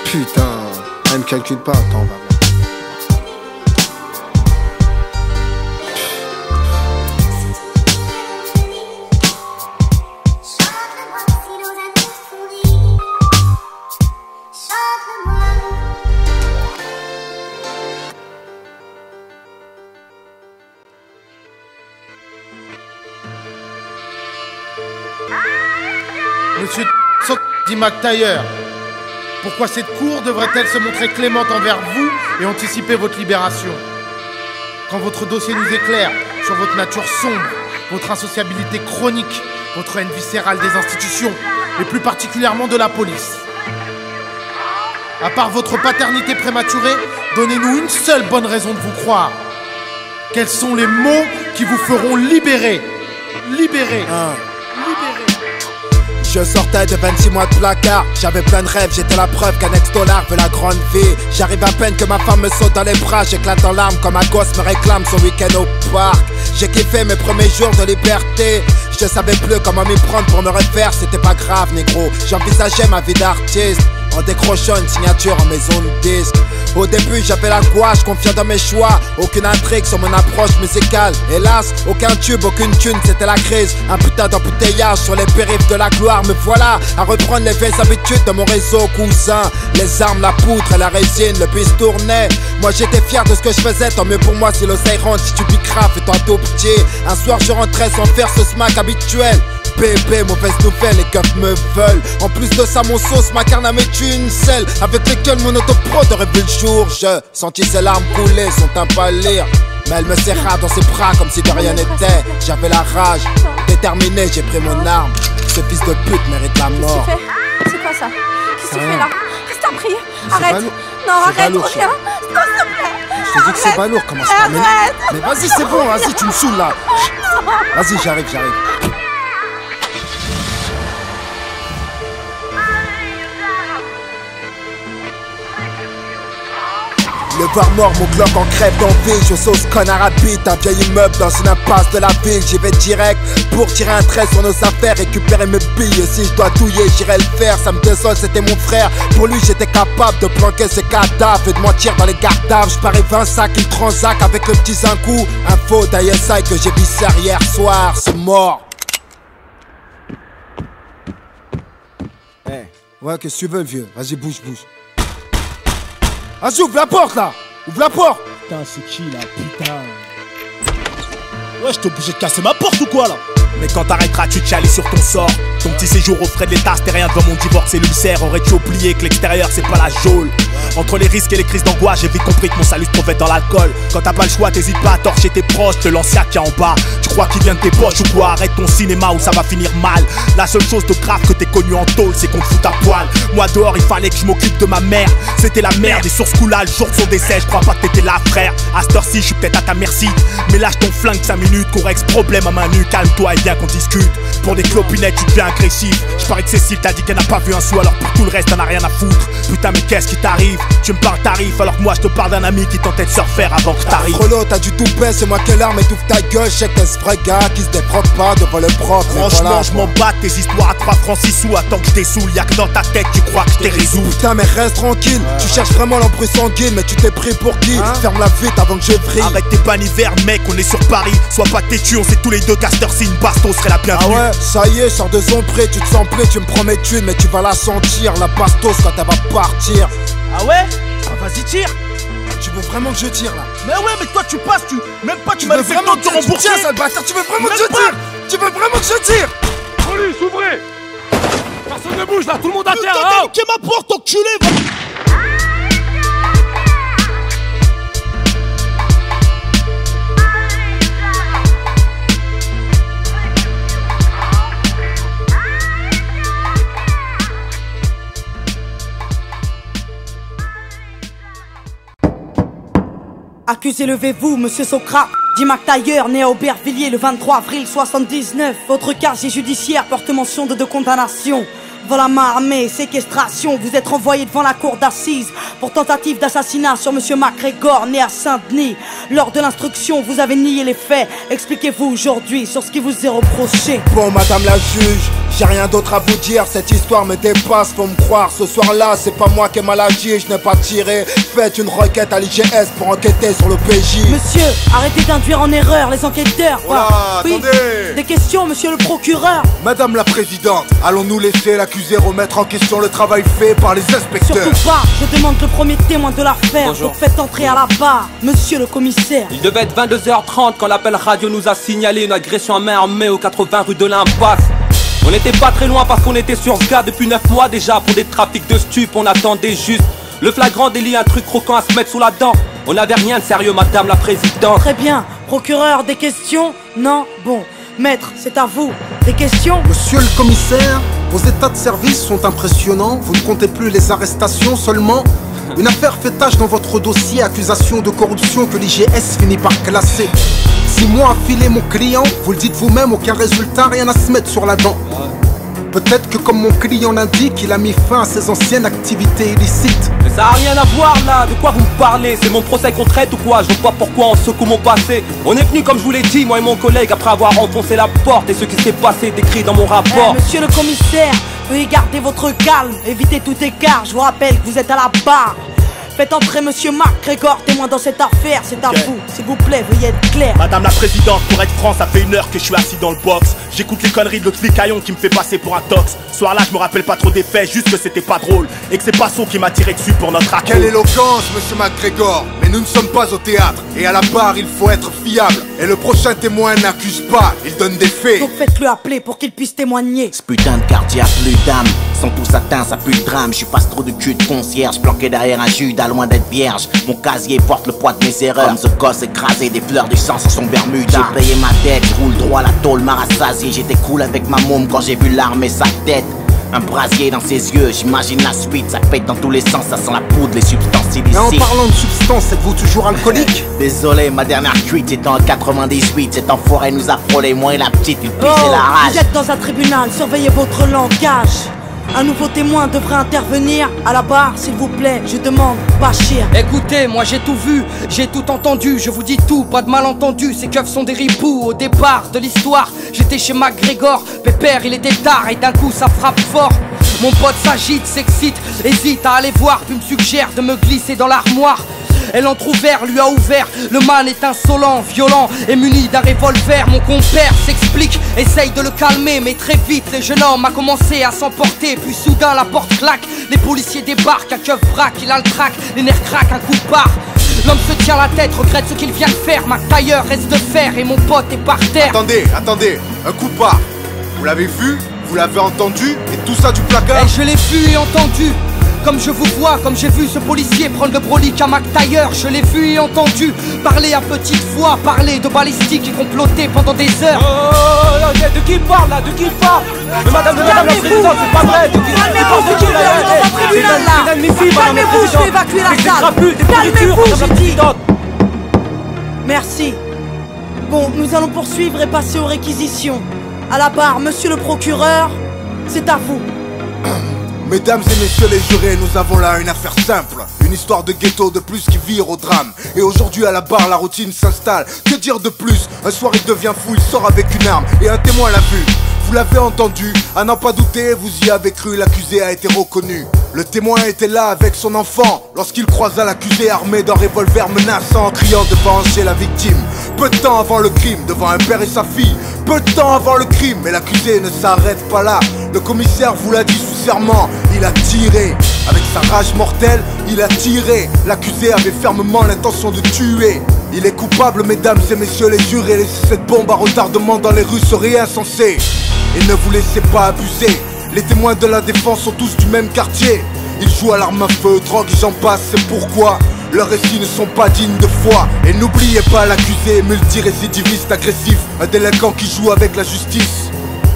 S4: Putain, elle me calcule pas, attends, on va voir.
S8: Monsieur dit McTayer, pourquoi cette cour devrait-elle se montrer clémente envers vous et anticiper votre libération? Quand votre dossier nous éclaire sur votre nature sombre, votre insociabilité chronique, votre haine viscérale des institutions, et plus particulièrement de la police. À part votre paternité prématurée, donnez-nous une seule bonne raison de vous croire. Quels sont les mots qui vous feront libérer? Libérer. Libérer.
S4: Je sortais de 26 mois de placard, j'avais plein de rêves, j'étais la preuve qu'un ex-dollar veut la grande vie. J'arrive à peine que ma femme me saute dans les bras, j'éclate en larmes quand ma gosse me réclame son week-end au parc. J'ai kiffé mes premiers jours de liberté, je savais plus comment m'y prendre pour me refaire, c'était pas grave négro. J'envisageais ma vie d'artiste en décrochant une signature en maison de disque. Au début j'avais la gouache, confiant dans mes choix, aucune intrigue sur mon approche musicale. Hélas, aucun tube, aucune thune, c'était la crise. Un putain d'embouteillage sur les périphes de la gloire. Me voilà à reprendre les vieilles habitudes de mon réseau cousin. Les armes, la poutre et la résine, le bus tournait. Moi j'étais fier de ce que je faisais, tant mieux pour moi si l'oseille rentre. Si tu bicraves étant tout petit, un soir je rentrais sans faire ce smack habituel. Bébé, mauvaise nouvelle, les keufs me veulent. En plus de ça, mon sauce, ma carne à mettre une selle avec lesquelles mon autopro aurait vu le jour. Je sentis ses larmes couler, son teint pâlir. Mais elle me serra dans ses bras comme si de rien n'était. J'avais la rage, déterminé, j'ai pris mon arme. Ce fils de pute mérite la mort.
S9: C'est quoi ça? Qu'est-ce que tu fais là? Qu'est-ce que t'as pris? Arrête! Non, arrête, reviens! Non, s'il te plaît!
S4: Je te dis que c'est pas lourd, comment ça? Mais vas-y, c'est bon, vas-y, tu me saoules là. Vas-y, j'arrive. Le voir mort, mon Glock en crève d'envie. Je sauce connard habite un vieil immeuble dans une impasse de la ville. J'y vais direct pour tirer un trait sur nos affaires, récupérer mes billes. Si je dois douiller, j'irai le faire. Ça me désole, c'était mon frère. Pour lui, j'étais capable de planquer ses cadavres et de mentir dans les gardaves. J'parais 20 sacs, il transac avec le petit zinkou. Un faux d'ISI que j'ai vissé hier soir, c'est mort. Ouais, qu'est-ce que tu veux, le vieux? Vas-y, bouge. Vas-y, ouvre la porte, là! Ouvre la porte!
S3: Putain, c'est qui, là, putain? Ouais, j'étais obligé de casser ma porte ou quoi, là? Mais quand t'arrêteras, tu te chialis sur ton sort. Ton petit séjour aux frais de l'État, c'était rien devant mon divorce et l'ulcère. Aurais-tu oublié que l'extérieur, c'est pas la geôle? Entre les risques et les crises d'angoisse, j'ai vite compris que mon salut se trouvait dans l'alcool. Quand t'as pas le choix, t'hésites pas à torcher tes proches de l'ancien qui est en bas. Tu crois qu'il vient de tes poches ou quoi? Arrête ton cinéma ou ça va finir mal. La seule chose de grave que t'es connu en tôle, c'est qu'on te fout à poil. Moi dehors, il fallait que je m'occupe de ma mère. C'était la merde, et sources coula le jour de son décès. Je crois pas que t'étais là, frère. À cette heure-ci, je suis peut-être à ta merci. Mais lâche ton flingue 5 minutes, qu'on règle ce problème à main nue. Calme-toi et viens qu'on discute. Pour des clopinettes, tu deviens agressif. Je parie que Cécile t'a dit qu'elle n'a pas vu un sou, alors pour tout le reste, t'en as rien à foutre. Putain, mais qu'est-ce qui t'arrive? Tu me parles tarif, alors que moi je te parle d'un ami qui tentait de se refaire avant que t'arrives.
S4: Frollo, t'as du tout baisse, c'est moi qui l'arme, étouffe ta gueule. Je sais que t'es ce vrai gars qui se défroque pas devant le propre.
S3: Franchement, voilà, je m'en bats tes histoires à 3 francs 6 sous. Attends que je t'essoule, y'a que dans ta tête, tu crois que je t'ai résolu.
S4: Putain, mais reste tranquille, tu cherches vraiment l'embrouille sanguine, mais tu t'es pris pour qui? Ferme-la vite avant que je vrille.
S3: Arrête tes banivernes, mec, on est sur Paris. Sois pas têtu, on sait tous les deux qu'à cette heure-ci, une baston serait la bienvenue.
S4: Ah ouais, ça y est, sors de son pré, tu te sens plaît, tu me promets thunes, mais tu vas la sentir, la bastos quand elle va partir.
S3: Ah ouais? Ah vas-y, tire.
S4: Tu veux vraiment que je tire là?
S3: Mais ouais, mais toi tu passes, même pas tu m'as
S4: veux vraiment que je tire, sale bâtard? Tu veux vraiment que je tire? Tu veux vraiment que je tire?
S1: Police, ouvrez! Personne ne bouge là, tout le monde à terre!
S3: T'as niqué ma porte, enculé!
S10: Accusé, levez-vous, monsieur Socrate. Dit Mac Taylor, né à Aubervilliers le 23 avril 79. Votre casier judiciaire porte mention de 2 condamnations. Vol à main armée, séquestration. Vous êtes renvoyé devant la cour d'assises pour tentative d'assassinat sur monsieur MacGregor, né à Saint-Denis. Lors de l'instruction, vous avez nié les faits. Expliquez-vous aujourd'hui sur ce qui vous est reproché.
S4: Bon, madame la juge, j'ai rien d'autre à vous dire. Cette histoire me dépasse, faut me croire. Ce soir-là, c'est pas moi qui ai mal agi, je n'ai pas tiré. Faites une requête à l'IGS pour enquêter sur le PJ.
S10: Monsieur, arrêtez d'induire en erreur les enquêteurs.
S2: Voilà,
S10: oui,
S2: attendez.
S10: Des questions, monsieur le procureur.
S2: Madame la présidente, allons-nous laisser l'accusé remettre en question le travail fait par les inspecteurs?
S10: Surtout pas, je demande le premier témoin de l'affaire.
S11: Bonjour.
S10: Donc faites entrer à la barre, monsieur le commissaire.
S11: Il devait être 22h30 quand l'appel radio nous a signalé une agression à main armée au 80 rue de l'Impasse. On n'était pas très loin parce qu'on était sur ce gars depuis 9 mois déjà. Pour des trafics de stupes, on attendait juste le flagrant délit, un truc croquant à se mettre sous la dent. On n'avait rien de sérieux, madame la présidente.
S10: Très bien, procureur, des questions? Non? Bon, maître, c'est à vous. Des questions?
S2: Monsieur le commissaire,
S4: Vos états de service sont impressionnants. Vous ne comptez plus les arrestations seulement. Une affaire fait tache dans votre dossier, accusation de corruption que l'IGS finit par classer. 6 mois à filer mon client, vous le dites vous-même, aucun résultat, rien à se mettre sur la dent. Peut-être que comme mon client l'indique, il a mis fin à ses anciennes activités illicites.
S11: Mais ça a rien à voir là, de quoi vous me parlez? C'est mon procès qu'on traite ou quoi? Je vois pas pourquoi on secoue mon passé. On est venu comme je vous l'ai dit, moi et mon collègue, après avoir enfoncé la porte. Et ce qui s'est passé est écrit dans mon rapport.
S10: Monsieur le commissaire, veuillez garder votre calme, évitez tout écart, je vous rappelle que vous êtes à la barre. Faites entrer monsieur MacGregor, témoin dans cette affaire, c'est à vous, s'il vous plaît, veuillez être clair.
S3: Madame la présidente, pour être franc, ça fait 1 heure que je suis assis dans le box. J'écoute les conneries de l'autre flicaillon qui me fait passer pour un tox. Ce soir-là, je me rappelle pas trop des faits, juste que c'était pas drôle. Et que c'est Passon qui m'a tiré dessus pour notre accord.
S2: Quelle éloquence, monsieur MacGregor. Mais nous ne sommes pas au théâtre. Et à la barre, il faut être fiable. Et le prochain témoin n'accuse pas, il donne des faits.
S10: Donc faites-le appeler pour qu'il puisse témoigner.
S12: Ce putain de quartier a plus d'âme. Sont tous atteints, ça pue le drame. Je passe trop de cul de concierge, planqué derrière un Judas, loin d'être vierge. Mon casier porte le poids de mes erreurs. Comme ce gosse écrasé, des fleurs du sang sur son bermuda. J'ai payé ma dette, je roule droit, la tôle m'a rassasié. J'étais cool avec ma môme quand j'ai vu l'arme et sa tête. Un brasier dans ses yeux, j'imagine la suite. Ça pète dans tous les sens, ça sent la poudre, les substances illicites.
S4: Mais en parlant de substances, êtes-vous toujours alcoolique?
S12: Désolé, ma dernière cuite c'était en 98. Cet enfoiré nous a frôlé, moi et la petite, il pissait la rage.
S10: Vous êtes dans un tribunal, surveillez votre langage. Un nouveau témoin devrait intervenir. À la barre, s'il vous plaît, je demande, Bachir.
S13: Écoutez, moi j'ai tout vu, j'ai tout entendu. Je vous dis tout, pas de malentendu. Ces keufs sont des ripoux. Au départ de l'histoire, j'étais chez MacGregor. Pépère, il était tard et d'un coup ça frappe fort. Mon pote s'agite, s'excite, hésite à aller voir, puis me suggère de me glisser dans l'armoire. Elle entrouvert, lui a ouvert. Le man est insolent, violent et muni d'un revolver. Mon compère s'explique, essaye de le calmer, mais très vite le jeune homme a commencé à s'emporter. Puis soudain la porte claque, les policiers débarquent. Un keuf braque, il a le trac, les nerfs craquent, un coup de barre. L'homme se tient la tête, regrette ce qu'il vient de faire. MacTailleur reste de fer et mon pote est par terre.
S2: Attendez, un coup de barre. Vous l'avez vu? Vous l'avez entendu? Et tout ça du placard?
S13: Et je l'ai vu et entendu. Comme je vous vois, comme j'ai vu ce policier prendre le brolic à MacTailleur. Je l'ai vu et entendu parler à petite voix, parler de balistique et comploter pendant des heures.
S11: Oh, de qui il parle là? De qui il parle? Mais madame la présidente, c'est pas vrai.
S10: Calmez-vous, je vais évacuer la salle. Calmez-vous, j'ai dit. Merci. Bon, nous allons poursuivre et passer aux réquisitions. À la barre, monsieur le procureur, c'est à vous.
S2: Mesdames et messieurs les jurés, nous avons là une affaire simple. Une histoire de ghetto de plus qui vire au drame. Et aujourd'hui à la barre, la routine s'installe. Que dire de plus? Un soir il devient fou, il sort avec une arme et un témoin l'a vu. Vous l'avez entendu, à n'en pas douter, vous y avez cru, l'accusé a été reconnu. Le témoin était là avec son enfant lorsqu'il croisa l'accusé armé d'un revolver menaçant en criant de venger la victime. Peu de temps avant le crime, devant un père et sa fille. Peu de temps avant le crime, mais l'accusé ne s'arrête pas là. Le commissaire vous l'a dit sous serment, il a tiré. Avec sa rage mortelle, il a tiré. L'accusé avait fermement l'intention de tuer. Il est coupable, mesdames et messieurs les jurés. Laisser cette bombe à retardement dans les rues serait insensé. Et ne vous laissez pas abuser. Les témoins de la défense sont tous du même quartier. Ils jouent à l'arme à feu, drogue et j'en passe, c'est pourquoi leurs récits ne sont pas dignes de foi. Et n'oubliez pas l'accusé, multirécidiviste agressif, un délinquant qui joue avec la justice.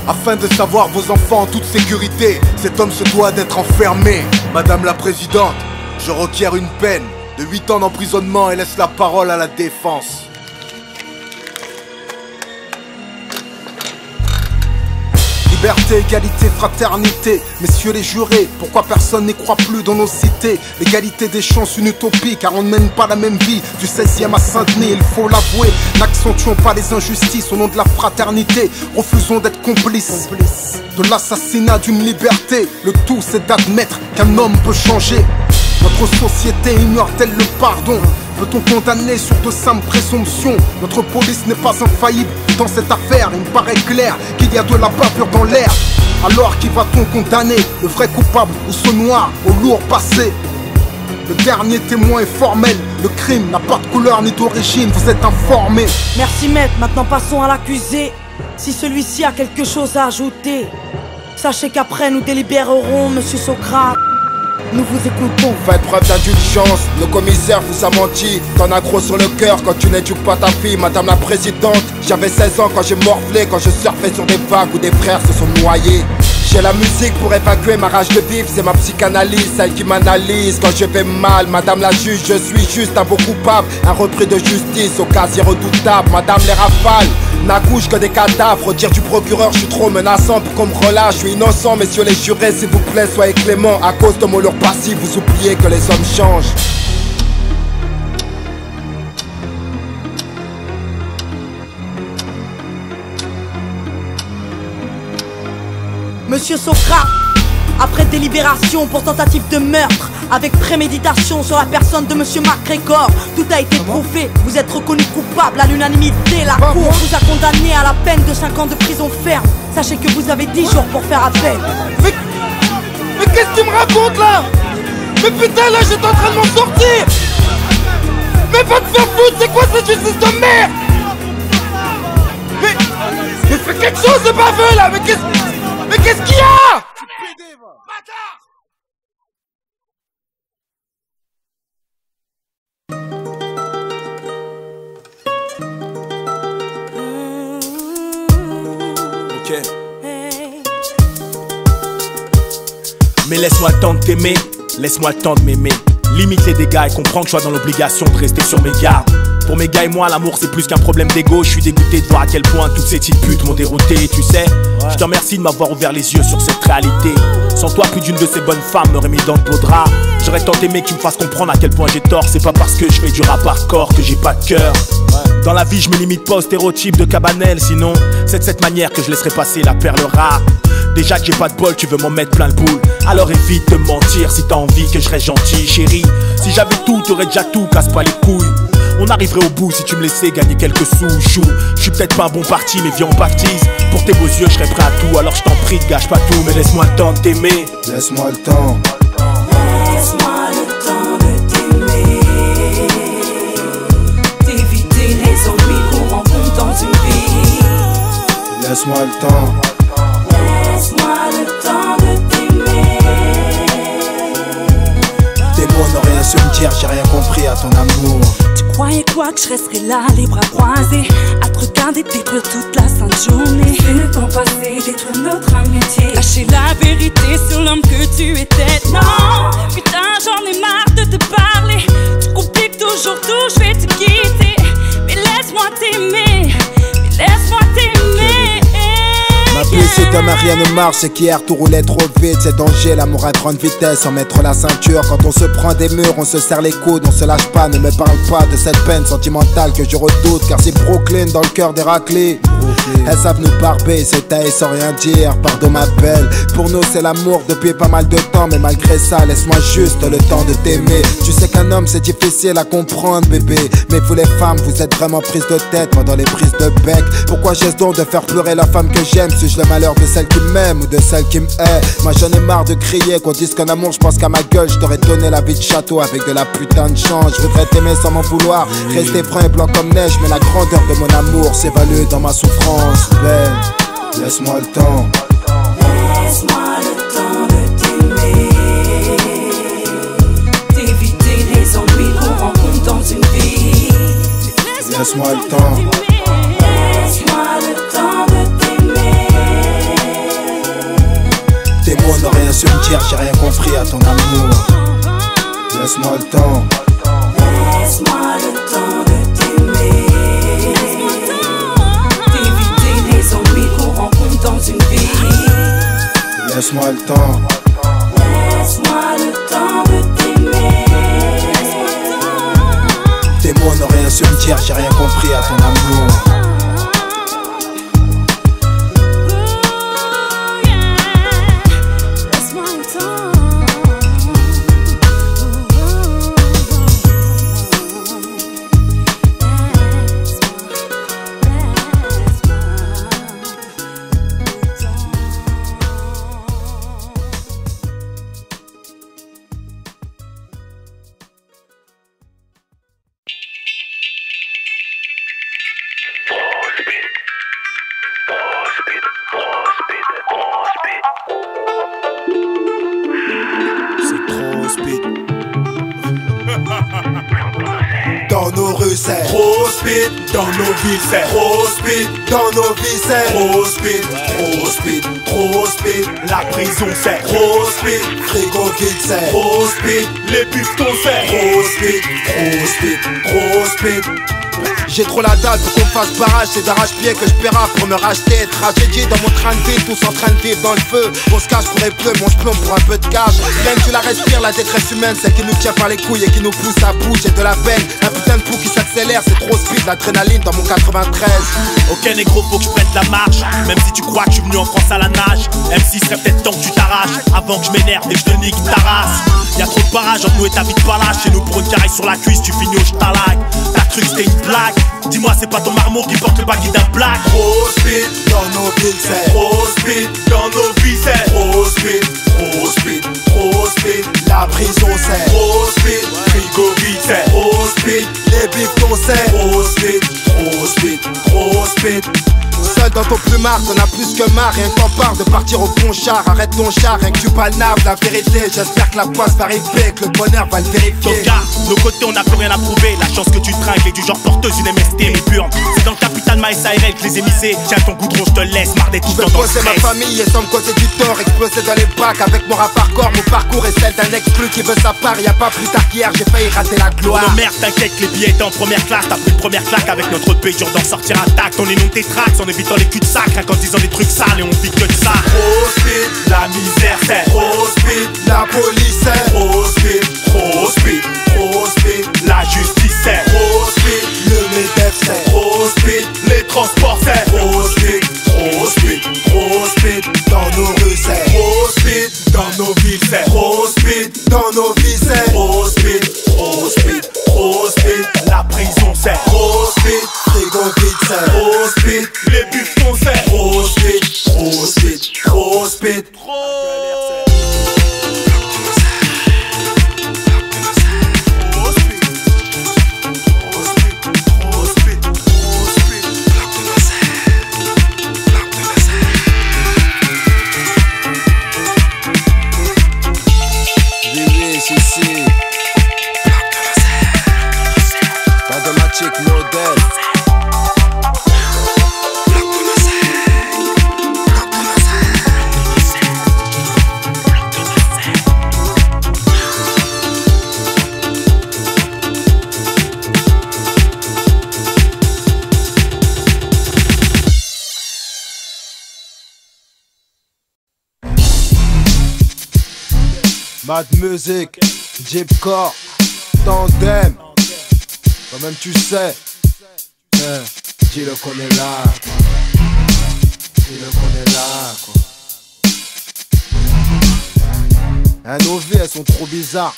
S2: Afin de savoir vos enfants en toute sécurité, cet homme se doit d'être enfermé. Madame la présidente, je requiers une peine de 8 ans d'emprisonnement et laisse la parole à la défense.
S4: Liberté, égalité, fraternité, messieurs les jurés, pourquoi personne n'y croit plus dans nos cités? L'égalité des chances, une utopie, car on ne mène pas la même vie. Du 16e à Saint-Denis, il faut l'avouer, n'accentuons pas les injustices au nom de la fraternité. Refusons d'être complices de l'assassinat d'une liberté. Le tout c'est d'admettre qu'un homme peut changer. Notre société ignore-t-elle le pardon? Peut-on condamner sur de simples présomptions? Notre police n'est pas infaillible dans cette affaire. Il me paraît clair qu'il y a de la bavure dans l'air. Alors qui va-t-on condamner? Le vrai coupable ou ce noir au lourd passé? Le dernier témoin est formel. Le crime n'a pas de couleur ni d'origine, vous êtes informés.
S10: Merci maître, maintenant passons à l'accusé. Si celui-ci a quelque chose à ajouter, sachez qu'après nous délibérerons, monsieur Socrate. Nous vous écoutons.
S2: Faites preuve d'indulgence, le commissaire vous a menti. T'en as gros sur le cœur quand tu n'éduques pas ta fille, madame la présidente. J'avais 16 ans quand j'ai morflé, quand je surfais sur des vagues où des frères se sont noyés. J'ai la musique pour évacuer ma rage de vivre. C'est ma psychanalyse, celle qui m'analyse quand je vais mal. Madame la juge, je suis juste un beau coupable, un repris de justice au casier redoutable. Madame les rafales n'accouchent que des cadavres. Au dire du procureur, je suis trop menaçant pour qu'on me relâche. Je suis innocent, messieurs les jurés, s'il vous plaît, soyez clément. À cause de mon lourd passif, vous oubliez que les hommes changent.
S10: Monsieur Socrate, après délibération pour tentative de meurtre, avec préméditation sur la personne de Monsieur McGregor, tout a été prouvé, vous êtes reconnu coupable à l'unanimité. La cour vous a condamné à la peine de 5 ans de prison ferme. Sachez que vous avez 10 jours pour faire appel.
S8: Mais qu'est-ce que tu me racontes là? Mais putain, là j'étais en train de m'en sortir. Mais va te faire foutre, c'est quoi cette justice de merde? Mais fais quelque chose de baveux là. Mais qu'est-ce qu'il y a?
S3: Ok. Mais laisse-moi le temps de t'aimer, laisse-moi le temps de m'aimer. Limite les dégâts et comprends que je sois dans l'obligation de rester sur mes gardes. Pour mes gars et moi, l'amour c'est plus qu'un problème d'ego. Je suis dégoûté de voir à quel point toutes ces petites putes m'ont dérouté. Tu sais, je te remercie de m'avoir ouvert les yeux sur cette réalité. Sans toi, plus d'une de ces bonnes femmes m'aurait mis dans le beau drap. J'aurais tant aimé qu'ils me fassent comprendre à quel point j'ai tort. C'est pas parce que je fais du rap hardcore que j'ai pas de cœur. Dans la vie, je me limite pas aux stéréotypes de Cabanel. Sinon, c'est de cette manière que je laisserai passer la perle rare. Déjà que j'ai pas de bol, tu veux m'en mettre plein le boule. Alors évite de me mentir si t'as envie que je reste gentil, chérie. Si j'avais tout, t'aurais déjà tout, casse pas les couilles. On arriverait au bout si tu me laissais gagner quelques sous. Chou, je suis peut-être pas un bon parti, mais viens on baptise. Pour tes beaux yeux, je serais prêt à tout. Alors je t'en prie, te gâche pas tout, mais laisse-moi le temps de t'aimer.
S2: Laisse-moi le temps.
S14: Laisse-moi le temps de t'aimer. D'éviter les ennuis qu'on rencontre dans une vie.
S2: Laisse-moi le temps.
S14: Laisse-moi le temps de t'aimer.
S2: Tes mots n'ont rien su me dire, j'ai rien compris à ton amour.
S14: Tu croyais quoi que je resterais là, les bras croisés, à te regarder détruire toute la sainte journée. Et le temps passé, détruire notre amitié. Lâcher la vérité sur l'homme que tu étais. Non, putain, j'en ai marre de te parler. Tu compliques toujours tout, je vais te quitter. Mais laisse-moi t'aimer, mais laisse-moi t'aimer.
S2: Ma plus c'est comme rien ne marche, c'est qu'hier tout roulait trop vite. C'est danger, l'amour à grande vitesse, sans mettre la ceinture. Quand on se prend des murs, on se serre les coudes, on se lâche pas. Ne me parle pas de cette peine sentimentale que je redoute. Car c'est Brooklyn dans le cœur d'Héraclée. Elles savent nous barber, c'est taillé sans rien dire. Pardon ma belle, pour nous c'est l'amour depuis pas mal de temps. Mais malgré ça, laisse-moi juste le temps de t'aimer. Tu sais qu'un homme c'est difficile à comprendre bébé. Mais vous les femmes, vous êtes vraiment prises de tête. Moi dans les prises de bec, pourquoi j'ai ce don de faire pleurer la femme que j'aime? Suis-je le malheur de celle qui m'aime ou de celle qui me hait? Moi j'en ai marre de crier, qu'on dise qu'un amour, je pense qu'à ma gueule. Je t'aurais donné la vie de château avec de la putain de chance. Je voudrais t'aimer sans m'en vouloir, rester franc et blanc comme neige. Mais la grandeur de mon amour s'évalue dans ma souffrance. Belle, laisse-moi le temps.
S14: Laisse-moi le temps de t'aimer. D'éviter les ennuis qu'on rencontre dans une vie.
S2: Laisse-moi le temps.
S14: Laisse-moi le temps de t'aimer.
S2: Tes mots n'ont rien su me dire, j'ai rien compris à ton amour. Laisse-moi le temps.
S14: Laisse-moi le temps de t'aimer. D'éviter les ennuis qu'on rencontre dans une vie.
S2: Laisse-moi le temps.
S14: Laisse-moi le temps de t'aimer.
S2: Tes mots n'ont rien su me dire, j'ai rien compris à ton amour. Dans nos rues c'est
S1: trop speed, dans nos villes c'est trop speed,
S2: dans nos vies c'est
S1: trop speed, trop speed, trop speed.
S3: La prison c'est
S4: trop speed, frigo vide c'est trop speed,
S3: les pistons c'est
S4: trop speed, trop speed, trop speed. J'ai trop la dalle pour qu'on fasse barrage, c'est d'arrache-pied que je paiera pour me racheter. Tragédie dans mon train de vie, tous en train de vivre dans le feu. On se cache pour les bleus, mon plomb pour un peu de cash. Même tu la respires, la détresse humaine, celle qui nous tient par les couilles et qui nous pousse à bout. J'ai de la peine, un putain de pouls qui s'accélère, c'est trop speed, l'adrénaline dans mon 93.
S3: Ok négro, faut que je prête la marche. Même si tu crois que je suis venu en France à la nage, MC serait peut-être temps que tu t'arraches avant que je m'énerve et que je te nique ta race. Y'a trop de barrages entre nous et ta vie de palace. Chez nous pour une carré sur la cuisse, tu finis au j'talag. T'as cru que c'était une blague? Dis-moi c'est pas ton marmot qui porte le baggy d'un black.
S4: Trop speed dans nos villes c'est
S3: trop speed dans nos vies c'est
S4: trop speed, trop speed, trop speed. La prison c'est
S3: trop speed, frigo vide c'est
S4: trop speed, les bifetons c'est trop speed, trop speed, trop speed. Seul dans ton plumard, t'en as plus que marre. Rien que t'en parle de partir au bon char. Arrête ton char, rien que tu palnaves la vérité. J'espère que la poisse va arriver, que le bonheur va le vérifier.
S3: Donc gars, de nos côtés on n'a plus rien à prouver. La chance que tu trinques est du genre porteuse une MST mais pure. C'est dans le capital Maïs ARL que les émissés. Tiens ton goudron, je te laisse, marre des tout dans
S4: le stress. Ma famille et sans me causer du tort. Exploser dans les bacs avec mon rap hardcore. Mon parcours est celle d'un exclu qui veut sa part. Y'a pas plus tard qu'hier, j'ai failli rater la gloire.
S3: Oh non merde, t'inquiète, les billets étaient en première classe. T'as pris une première claque avec notre EP, dur d'en sortir intact. On énonce tes tracks en évitant les cul-de-sac, rien qu'en disant des trucs sales et on vit que de ça.
S4: Trop speed,
S3: la misère c'est
S4: trop speed, la police c'est
S3: trop speed, trop speed,
S4: trop speed,
S3: la justice c'est
S4: trop speed, le MEDEF c'est
S3: trop speed, les transports c'est
S4: trop speed, trop speed, trop speed, dans nos rues c'est
S3: trop speed, dans nos villes c'est
S4: trop speed, dans nos vies c'est
S3: trop speed, trop speed, trop speed, la prison c'est
S4: trop speed, frigo vide c'est
S3: trop speed, les bifetons c'est
S4: trop speed, trop speed, trop speed, Mad Music, Jeep Core, Tandem. Toi-même tu sais, dis-le qu'on est là, dis-le qu'on est là, quoi. Nos vies elles sont trop bizarres.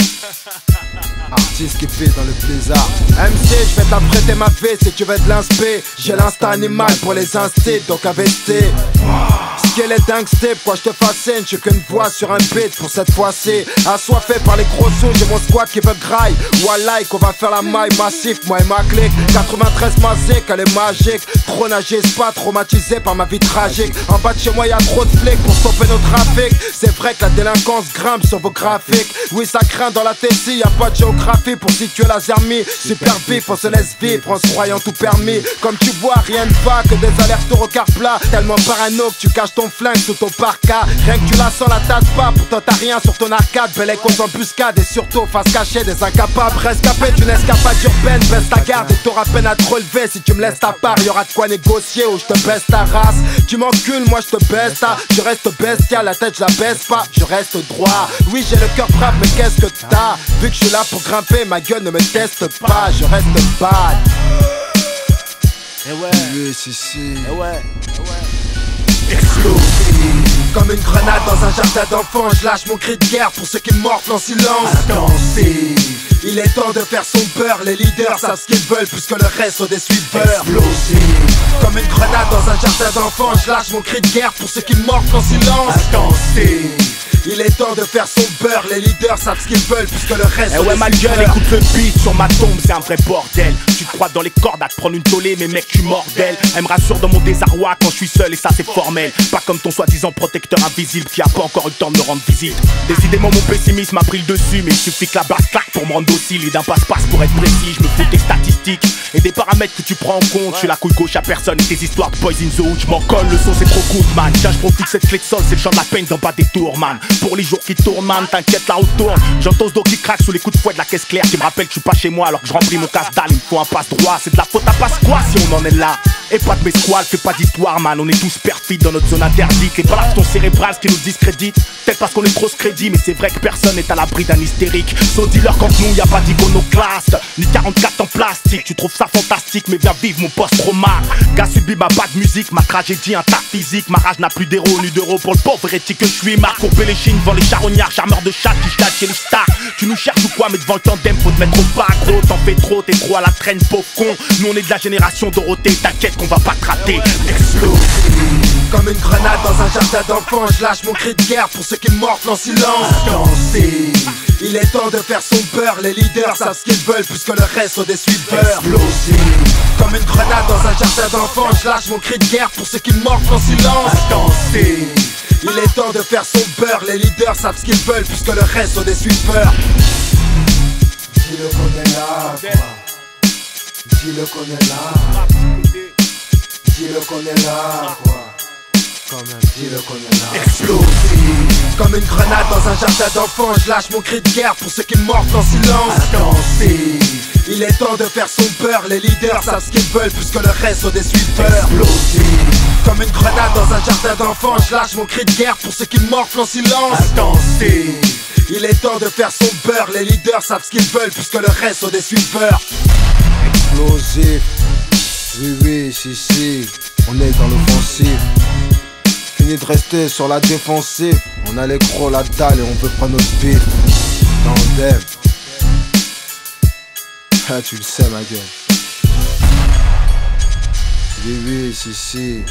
S4: Artiste qui fait dans le blizzard. MC, je vais t'apprêter ma vie si tu veux de l'inspé. J'ai l'instinct animal pour les instits, donc investir. Qu'elle est dingue step, quoi je te fascine, je suis qu'une voix sur un beat pour cette fois-ci. Assoiffé par les gros sous, j'ai mon squad qui veut graille. Wallah, qu'on va faire la maille massif, moi et ma clique. 93 magique, elle est magique. Trop nager, c'est pas traumatisé par ma vie tragique. En bas de chez moi y'a trop de flics pour stopper nos trafics. C'est vrai que la délinquance grimpe sur vos graphiques. Oui ça craint dans la Tessie, y'a pas de géographie pour situer la zermie. Super vif, on se laisse vivre en se croyant tout permis. Comme tu vois, rien ne va que des allers-retours au quart plat. Tellement parano que tu caches ton flingue sous ton parka. Rien que tu la sens la tasse pas, pourtant t'as rien sur ton arcade. Belle écho d'embuscade et surtout face cachée des incapables. Rescapé d'une escapade urbaine, baisse ta garde et t'auras peine à te relever. Si tu me laisses ta part, y'aura de quoi négocier ou je te baisse ta race. Tu m'encules, moi je te baisse ta. Je reste bestial, la tête je la baisse pas, je reste droit. Oui j'ai le cœur brave mais qu'est-ce que t'as? Vu que je suis là pour grimper, ma gueule ne me teste pas, je reste bad.
S3: Eh ouais,
S4: oui, si.
S3: Eh ouais.
S4: Explosive. Comme une grenade dans un jardin d'enfants, je lâche mon cri de guerre pour ceux qui morflent en silence. Intensif. Il est temps de faire son beurre, les leaders savent ce qu'ils veulent plus que le reste sont des suiveurs. Explosif. Comme une grenade dans un jardin d'enfants, je lâche mon cri de guerre pour ceux qui morflent en silence. Intensif.
S2: Il est temps de faire son beurre, les leaders savent ce qu'ils veulent puisque le reste.
S3: Eh ouais ma gueule, écoute le beat sur ma tombe, c'est un vrai bordel. Tu te crois dans les cordes à te prendre une tollée, mais mec tu mordel. Elle me rassure dans mon désarroi quand je suis seul et ça c'est formel. Pas comme ton soi-disant protecteur invisible qui a pas encore eu le temps de me rendre visite. Décidément mon pessimisme a pris le dessus, mais il suffit que la basse claque pour me rendre docile. Et d'un passe-passe pour être précis, je me fous des statistiques et des paramètres que tu prends en compte. Je suis la couille gauche à personne et tes histoires de boys in the hood. Je m'en colle, le son c'est trop cool man. Tiens je profite cette clé de sol, c'est le champ de la peine dans pas des tours man. Pour les jours qui tournent man, t'inquiète la route tourne. J'entends ce dos qui craque sous les coups de fouet de la caisse claire qui me rappelle que je suis pas chez moi alors que je remplis mon casse-dalle. Il me faut un passe droit, c'est de la faute à passe quoi si on en est là. Et pas de mesqual, fais pas d'histoire man. On est tous perfides dans notre zone interdite. Les ton cérébral ce qui nous discrédite. Peut-être parce qu'on est trop crédit, mais c'est vrai que personne n'est à l'abri d'un hystérique. So dis-leur qu'entre nous y a pas d'iconoclaste ni 44 en plastique. Tu trouves ça fantastique mais viens vivre mon post-trauma. Gars subit ma bad musique, ma tragédie, un tas physique. Ma rage n'a plus d'héros ni d'euros pour le pauvre hérétique que je suis. Marc courbé les chines devant les charognards, charmeurs de chat qui châtent chez les stars. Tu nous cherches ou quoi, mais devant le tandem faut te mettre au pas gros. T'en fais trop, t'es trop à la traîne pauvre con. Nous on est de la génération Dorothée, t'inquiète qu'on va pas te rater. Explose.
S2: Comme une grenade dans un jardin d'enfants, je lâche mon cri de guerre pour ceux qui mordent en silence. Intensif. Il est temps de faire son beurre, les leaders savent ce qu'ils veulent puisque le reste sont des suiveurs. Explosif. Comme une grenade dans un jardin d'enfants, je lâche mon cri de guerre pour ceux qui mordent en silence. Intensif. Il est temps de faire son beurre, les leaders savent ce qu'ils veulent puisque le reste sont des suiveurs.
S4: Dis-le qu'on est là, quoi. Dis-le qu'on est là. Dis-le qu'on est là, quoi. Quand même, dis-le qu'on est là.
S2: Explosif. Comme une grenade dans un jardin d'enfants, je lâche mon cri de guerre pour ceux qui mordent en silence. Intensif. Il est temps de faire son beurre, les leaders savent ce qu'ils veulent puisque le reste sont des suiveurs. Explosif. Comme une grenade dans un jardin d'enfants, je lâche mon cri de guerre pour ceux qui mordent en silence. Intensif. Il est temps de faire son beurre, les leaders savent ce qu'ils veulent puisque le reste sont des suiveurs.
S4: Explosif. Oui, si, on est dans l'offensive. Fini de rester sur la défensive. On a les gros, la dalle et on veut prendre notre bif. Tandem. Ah, tu le sais, ma gueule. Oui, si.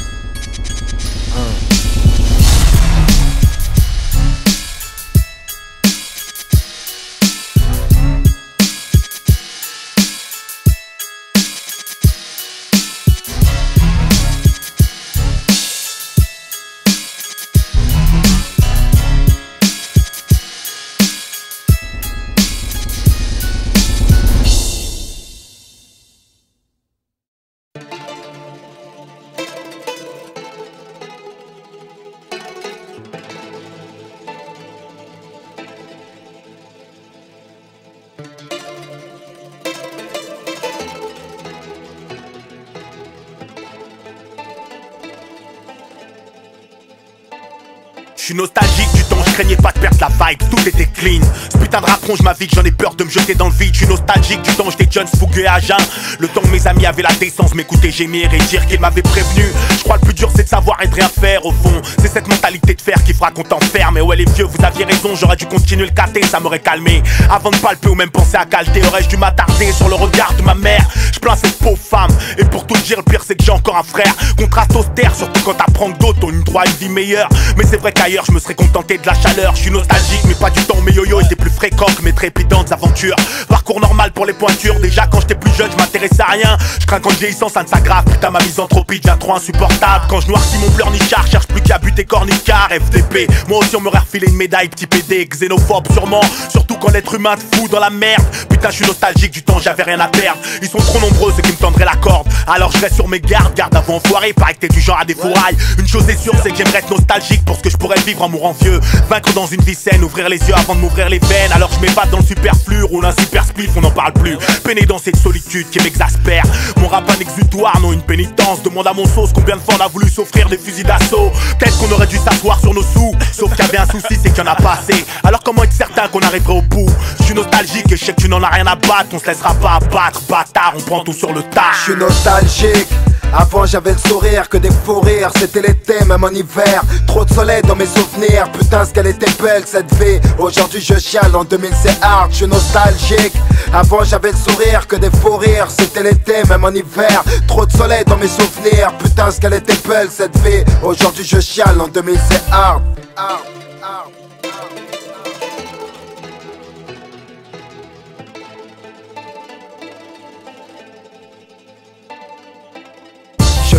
S3: Je suis nostalgique du temps, je craignais pas de perdre la vibe, tout était clean. Ce putain de rapron, je m'avique, j'en ai peur de me jeter dans le vide. Je suis nostalgique du temps, j'étais jeune, fougueux et à jeun. Le temps où mes amis avaient la décence, m'écouter gémir et dire qu'ils m'avaient prévenu. Je crois le plus dur c'est de savoir et de rien faire au fond. C'est cette mentalité de fer qui fera qu'on t'enferme. Et ouais les vieux, vous aviez raison, j'aurais dû continuer le caté, ça m'aurait calmé. Avant de palper ou même penser à calter, aurais-je dû m'attarder sur le regard de ma mère. Je plains cette pauvre femme, et pour tout dire, le pire c'est que j'ai encore un frère. Contraste austère, surtout quand t'apprends que d'autres ont une droit à une vie meilleure. Mais c'est vrai qu'ailleurs je me serais contenté de la chaleur. Je suis nostalgique mais pas du temps, mes yo-yo étaient plus fréquents que mes trépidantes aventures. Parcours normal pour les pointures, déjà quand j'étais plus jeune je m'intéressais à rien. Je crains qu'en vieillissant ça ne s'aggrave, putain ma misanthropie devient trop insupportable. Quand je noircis mon pleurnichard, cherche plus qu'à buter cornicard. FDP, moi aussi on m'aurait refilé une médaille, petit PD, xénophobe sûrement. Surtout quand l'être humain te fout dans la merde. Putain je suis nostalgique du temps, j'avais rien à perdre. Ils sont trop nombreux ceux qui me tendraient la corde. Alors je reste sur mes gardes, garde avant enfoiré, paraît que t'es du genre à des fourrailles. Une chose est sûre c'est que j'aimerais être nostalgique pour ce que je pourrais vivre en mourant vieux. Vaincre dans une vie saine, ouvrir les yeux avant de m'ouvrir les veines. Alors je m'évade dans le superflu, roule un super spliff, on n'en parle plus. Peiné dans cette solitude qui m'exaspère. Mon rap un exutoire, non une pénitence. Demande à mon sauce combien de fois on a voulu s'offrir des fusils d'assaut. Peut-être qu'on aurait dû s'asseoir sur nos sous. Sauf qu'il y avait un souci, c'est qu'il y en a pas assez. Alors comment être certain qu'on arriverait au bout? Je suis nostalgique et je sais que tu n'en as rien à battre. On se laissera pas abattre, bâtard, on prend tout sur le tas.
S2: Je suis nostalgique. Avant j'avais le sourire, que des faux rires. C'était l'été, même en hiver. Trop de soleil dans mes souvenirs. Putain ce qu'elle était belle cette vie. Aujourd'hui je chiale, en 2000 c'est hard. Je suis nostalgique. Avant j'avais le sourire, que des faux rires. C'était l'été, même en hiver. Trop de soleil dans mes souvenirs. Putain ce qu'elle était belle cette vie. Aujourd'hui je chiale, en 2000 c'est hard.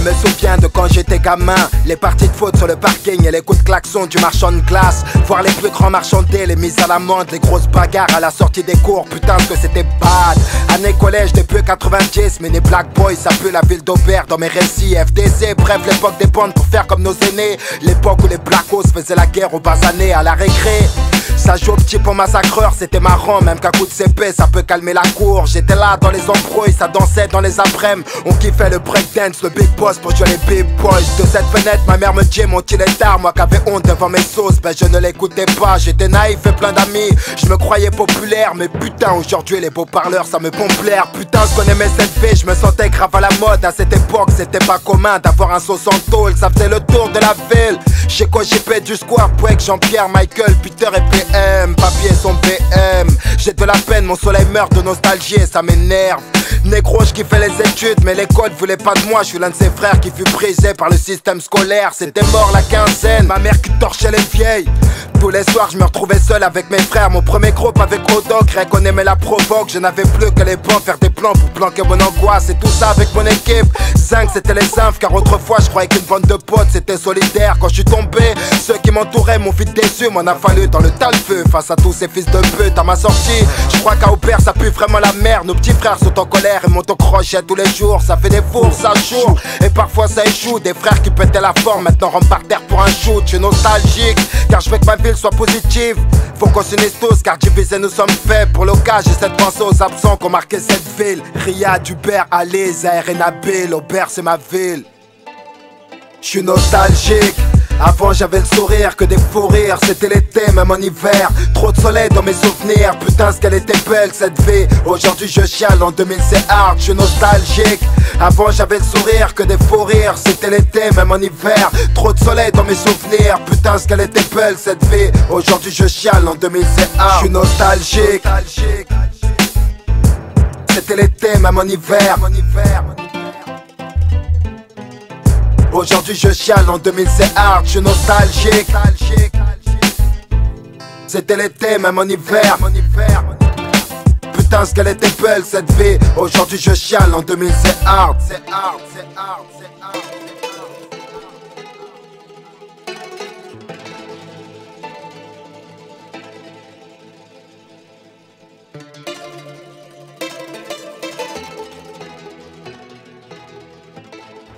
S2: me souviens de quand j'étais gamin, les parties de foot sur le parking et les coups de klaxon du marchand de glace. Voir les plus grands marchandés, les mises à l'amende, les grosses bagarres à la sortie des cours, putain que c'était bad. Année collège début 90, mini Black Boy, ça pue la ville d'Aubert dans mes récits. FDC, bref l'époque des bandes pour faire comme nos aînés. L'époque où les Blackos faisaient la guerre aux bas années à la récré. Ça joue au petit pour massacreur, c'était marrant, même qu'un coup de CP ça peut calmer la cour. J'étais là dans les embrouilles, ça dansait dans les après-midi. On kiffait le breakdance, le big boss pour jouer les big boys. De cette fenêtre, ma mère me dit mon il est tard. Moi qui avais honte devant mes sauces, ben je ne l'écoutais pas. J'étais naïf et plein d'amis, je me croyais populaire. Mais putain, aujourd'hui les beaux parleurs ça me pompe l'air. Putain, je connais mes 7V, je me sentais grave à la mode. À cette époque, c'était pas commun d'avoir un sauce en tôle, ça faisait le tour de la ville. Chez quoi j'ai fait du square, Pouec, Jean-Pierre, Michael, Peter et PM. Papier son PM, j'ai de la peine, mon soleil meurt de nostalgie et ça m'énerve. Négro, je kiffais les études, mais l'école voulait pas de moi. Je suis l'un de ses frères qui fut brisé par le système scolaire. C'était mort la quinzaine, ma mère qui torchait les vieilles. Tous les soirs, je me retrouvais seul avec mes frères. Mon premier groupe avec Odoc, Rec, on aimait la provoque. Je n'avais plus que les bancs, faire des plans pour planquer mon angoisse. Et tout ça avec mon équipe. 5, c'était les infs, car autrefois, je croyais qu'une bande de potes, c'était solidaire. Quand je suis tombé, ceux qui m'entouraient m'ont vite déçu. M'en a fallu dans le tas de feu face à tous ces fils de pute. À ma sortie, je crois qu'à Aubert, ça pue vraiment la merde. Nos petits frères sont en colère et montent au crochet tous les jours. Ça fait des fours, ça joue, et parfois ça échoue. Des frères qui pétaient la forme, maintenant rentrent par terre pour un shoot. Je suis nostalgique, car je veux que ma ville soit positive. Faut qu'on s'unisse tous, car divisés nous sommes faits. Pour l'occasion, j'ai cette pensée aux absents qu'on marquait cette ville. Riyad, Hubert, Ali, Zahir et Nabil. Aubert, c'est ma ville. Je suis nostalgique. Avant j'avais le sourire, que des fous rires. C'était l'été, même en hiver. Trop de soleil dans mes souvenirs. Putain ce qu'elle était belle cette vie. Aujourd'hui je chiale, en 2000 c'est hard. Je suis nostalgique. Avant j'avais le sourire, que des fous rires. C'était l'été, même en hiver. Trop de soleil dans mes souvenirs. Putain ce qu'elle était belle cette vie. Aujourd'hui je chiale, en 2000 c'est hard. Je suis nostalgique. C'était l'été, même en hiver. Aujourd'hui je chiale, en 2000 c'est hard, je suis nostalgique. C'était l'été, même en hiver. Putain ce qu'elle était belle cette vie. Aujourd'hui je chiale, en 2000 c'est hard.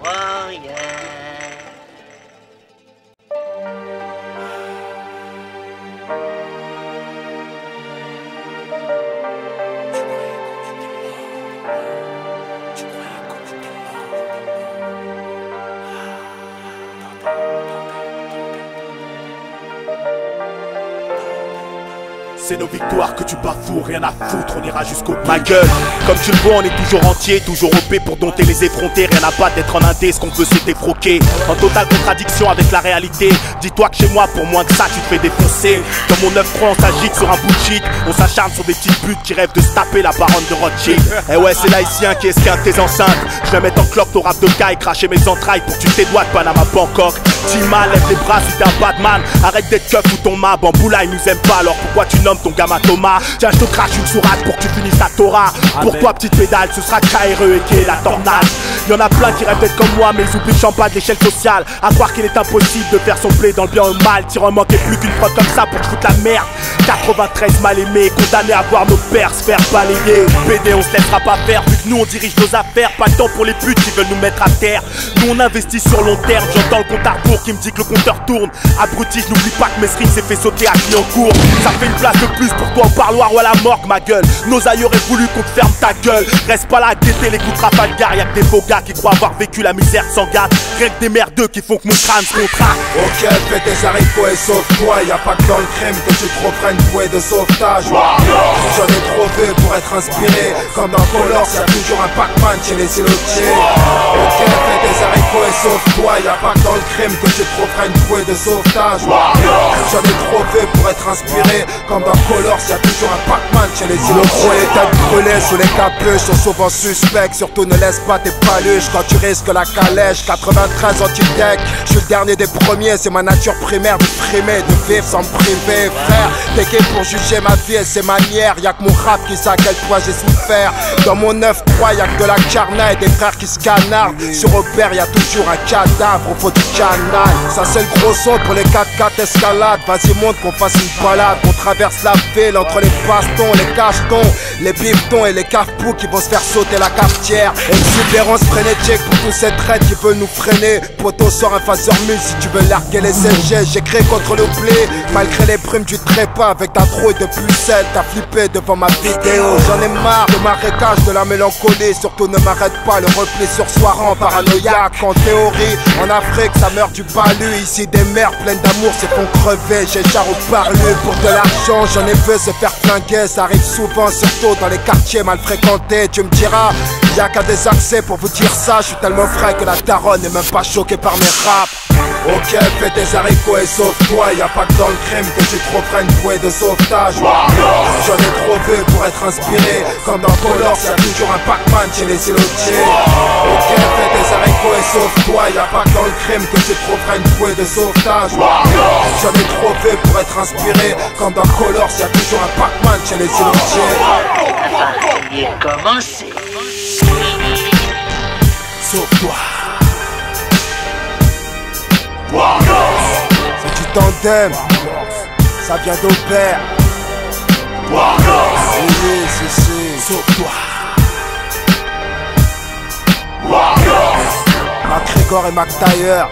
S15: Oh yeah.
S3: C'est nos victoires que tu bafoues, rien à foutre, on ira jusqu'au bout. Ma gueule, comme tu le vois, on est toujours entier, toujours OP pour dompter les effrontés. Rien à battre d'être en indé, ce qu'on peut c'est défroquer. En totale contradiction avec la réalité. Dis-toi que chez moi, pour moins que ça, tu te fais défoncer. Dans mon 9 francs, on s'agite sur un bullshit. On s'acharne sur des petites putes qui rêvent de se taper la baronne de Rothschild. Eh ouais, c'est l'haïtien qui esquinte tes enceintes. Je vais mettre en cloque ton rap de caille, cracher mes entrailles pour que tu t'édoies de Panama Bangkok. Tima, lève les bras si t'es un Batman. Arrête d'être keuf ou ton map, Bamboula il nous aime pas. Alors pourquoi tu nommes ton gamin Thomas? Tiens, je te crache une sourate pour que tu finisses ta Torah. Pour toi, petite pédale, ce sera KRE et qui est la tornade. Y'en a plein qui rêvent d'être comme moi, mais ils oublient le champagne de l'échelle sociale. À croire qu'il est impossible de faire son blé dans le bien ou le mal. T'y manquait plus qu'une preuve comme ça pour que je foute la merde. 93 mal aimés, condamnés à voir nos pères se faire balayer. PD, on se laissera pas faire, vu que nous on dirige nos affaires. Pas de temps pour les putes qui veulent nous mettre à terre. Nous on investit sur long terme, j'entends le compte à rebours qui me dit que le compteur tourne. Abruti, je n'oublie pas que Mesrine s'est fait sauter à Clignancourt. Ça fait une place de plus pour toi au parloir ou à la morgue, ma gueule. Nos aïeux auraient voulu qu'on te ferme ta gueule. Reste pas là à guetter les coups de Trafalgar. Y'a que des beaux gars qui croient avoir vécu la misère sans garde. Rien que des merdeux qui font que mon crâne se contracte.
S2: Ok, fais tes haricots et sauve-toi. Y'a pas que dans le crime que tu te refrains une bouée de sauvetage. J'en ai trop vu pour être inspiré. Comme dans Colors, y'a toujours un Pac-Man chez les silotiers. Ok, fais tes haricots et sauve-toi. Y'a pas que dans le crime que tu te refrains une bouée de sauvetage. J'en ai trop vu pour être inspiré. Comme dans Colors, y'a toujours un Pac-Man chez les silotiers. Les têtes brûlées sous les capuches sont souvent suspects. Surtout ne laisse pas tes paluches quand tu risques la calèche. 93 anti-tech, je suis le dernier des premiers. C'est ma nature primaire de frimer, de vivre sans me priver. Frère, t'es qui pour juger ma vie et ses manières? Y'a que mon rap qui sait à quel point j'ai souffert. Dans mon 9-3, y'a que de la carna et des frères qui se canardent. Sur OP,
S4: père, y'a toujours un cadavre au fond du canal. Ça c'est le gros son pour les 4x4 escalade. Vas-y monte qu'on fasse une balade, qu'on traverse la ville entre les bastons, les cachetons, les bifetons et les carpous qui vont se faire sauter la cafetière. Exubérance frénétique pour tous ces traîtres qui veulent nous freiner. Poto sort un phaseur mule si tu veux larguer les CG. J'ai créé contre l'oubli, malgré les primes du trépas. Avec ta trouille de pucelle, t'as flippé devant ma vidéo. J'en ai marre de marécage, de la mélancolie. Surtout ne m'arrête pas, le repli sur soi rend paranoïaque. En théorie, en Afrique ça meurt du palu. Ici des mères pleines d'amour se font crever. J'ai déjà reparlé pour de l'argent, j'en ai vu se faire flinguer. Ça arrive souvent, surtout dans les quartiers mal fréquentés. Tu me diras, y'a qu'à des accès pour vous dire ça. Je suis tellement frais que la daronne n'est même pas choquée par mes raps. Ok, fais tes haricots et sauve-toi. Y'a pas que dans le crime que tu trop feras une bouée de sauvetage. J'en ai trop vu pour être inspiré. Comme dans Colors, y'a toujours un Pac-Man chez les îlotiers. Ok, fais tes haricots et sauve-toi. Y'a pas que dans le crime que tu trop feras une bouée de sauvetage. J'en ai trop vu pour être inspiré. Comme dans Colors, y'a toujours un Pac-Man chez les îlotiers.
S15: Il est commencé.
S4: Sauve-toi. C'est du tandem, ça vient d'Aubert. Si. Sauve-toi. MacGregor et McTayer.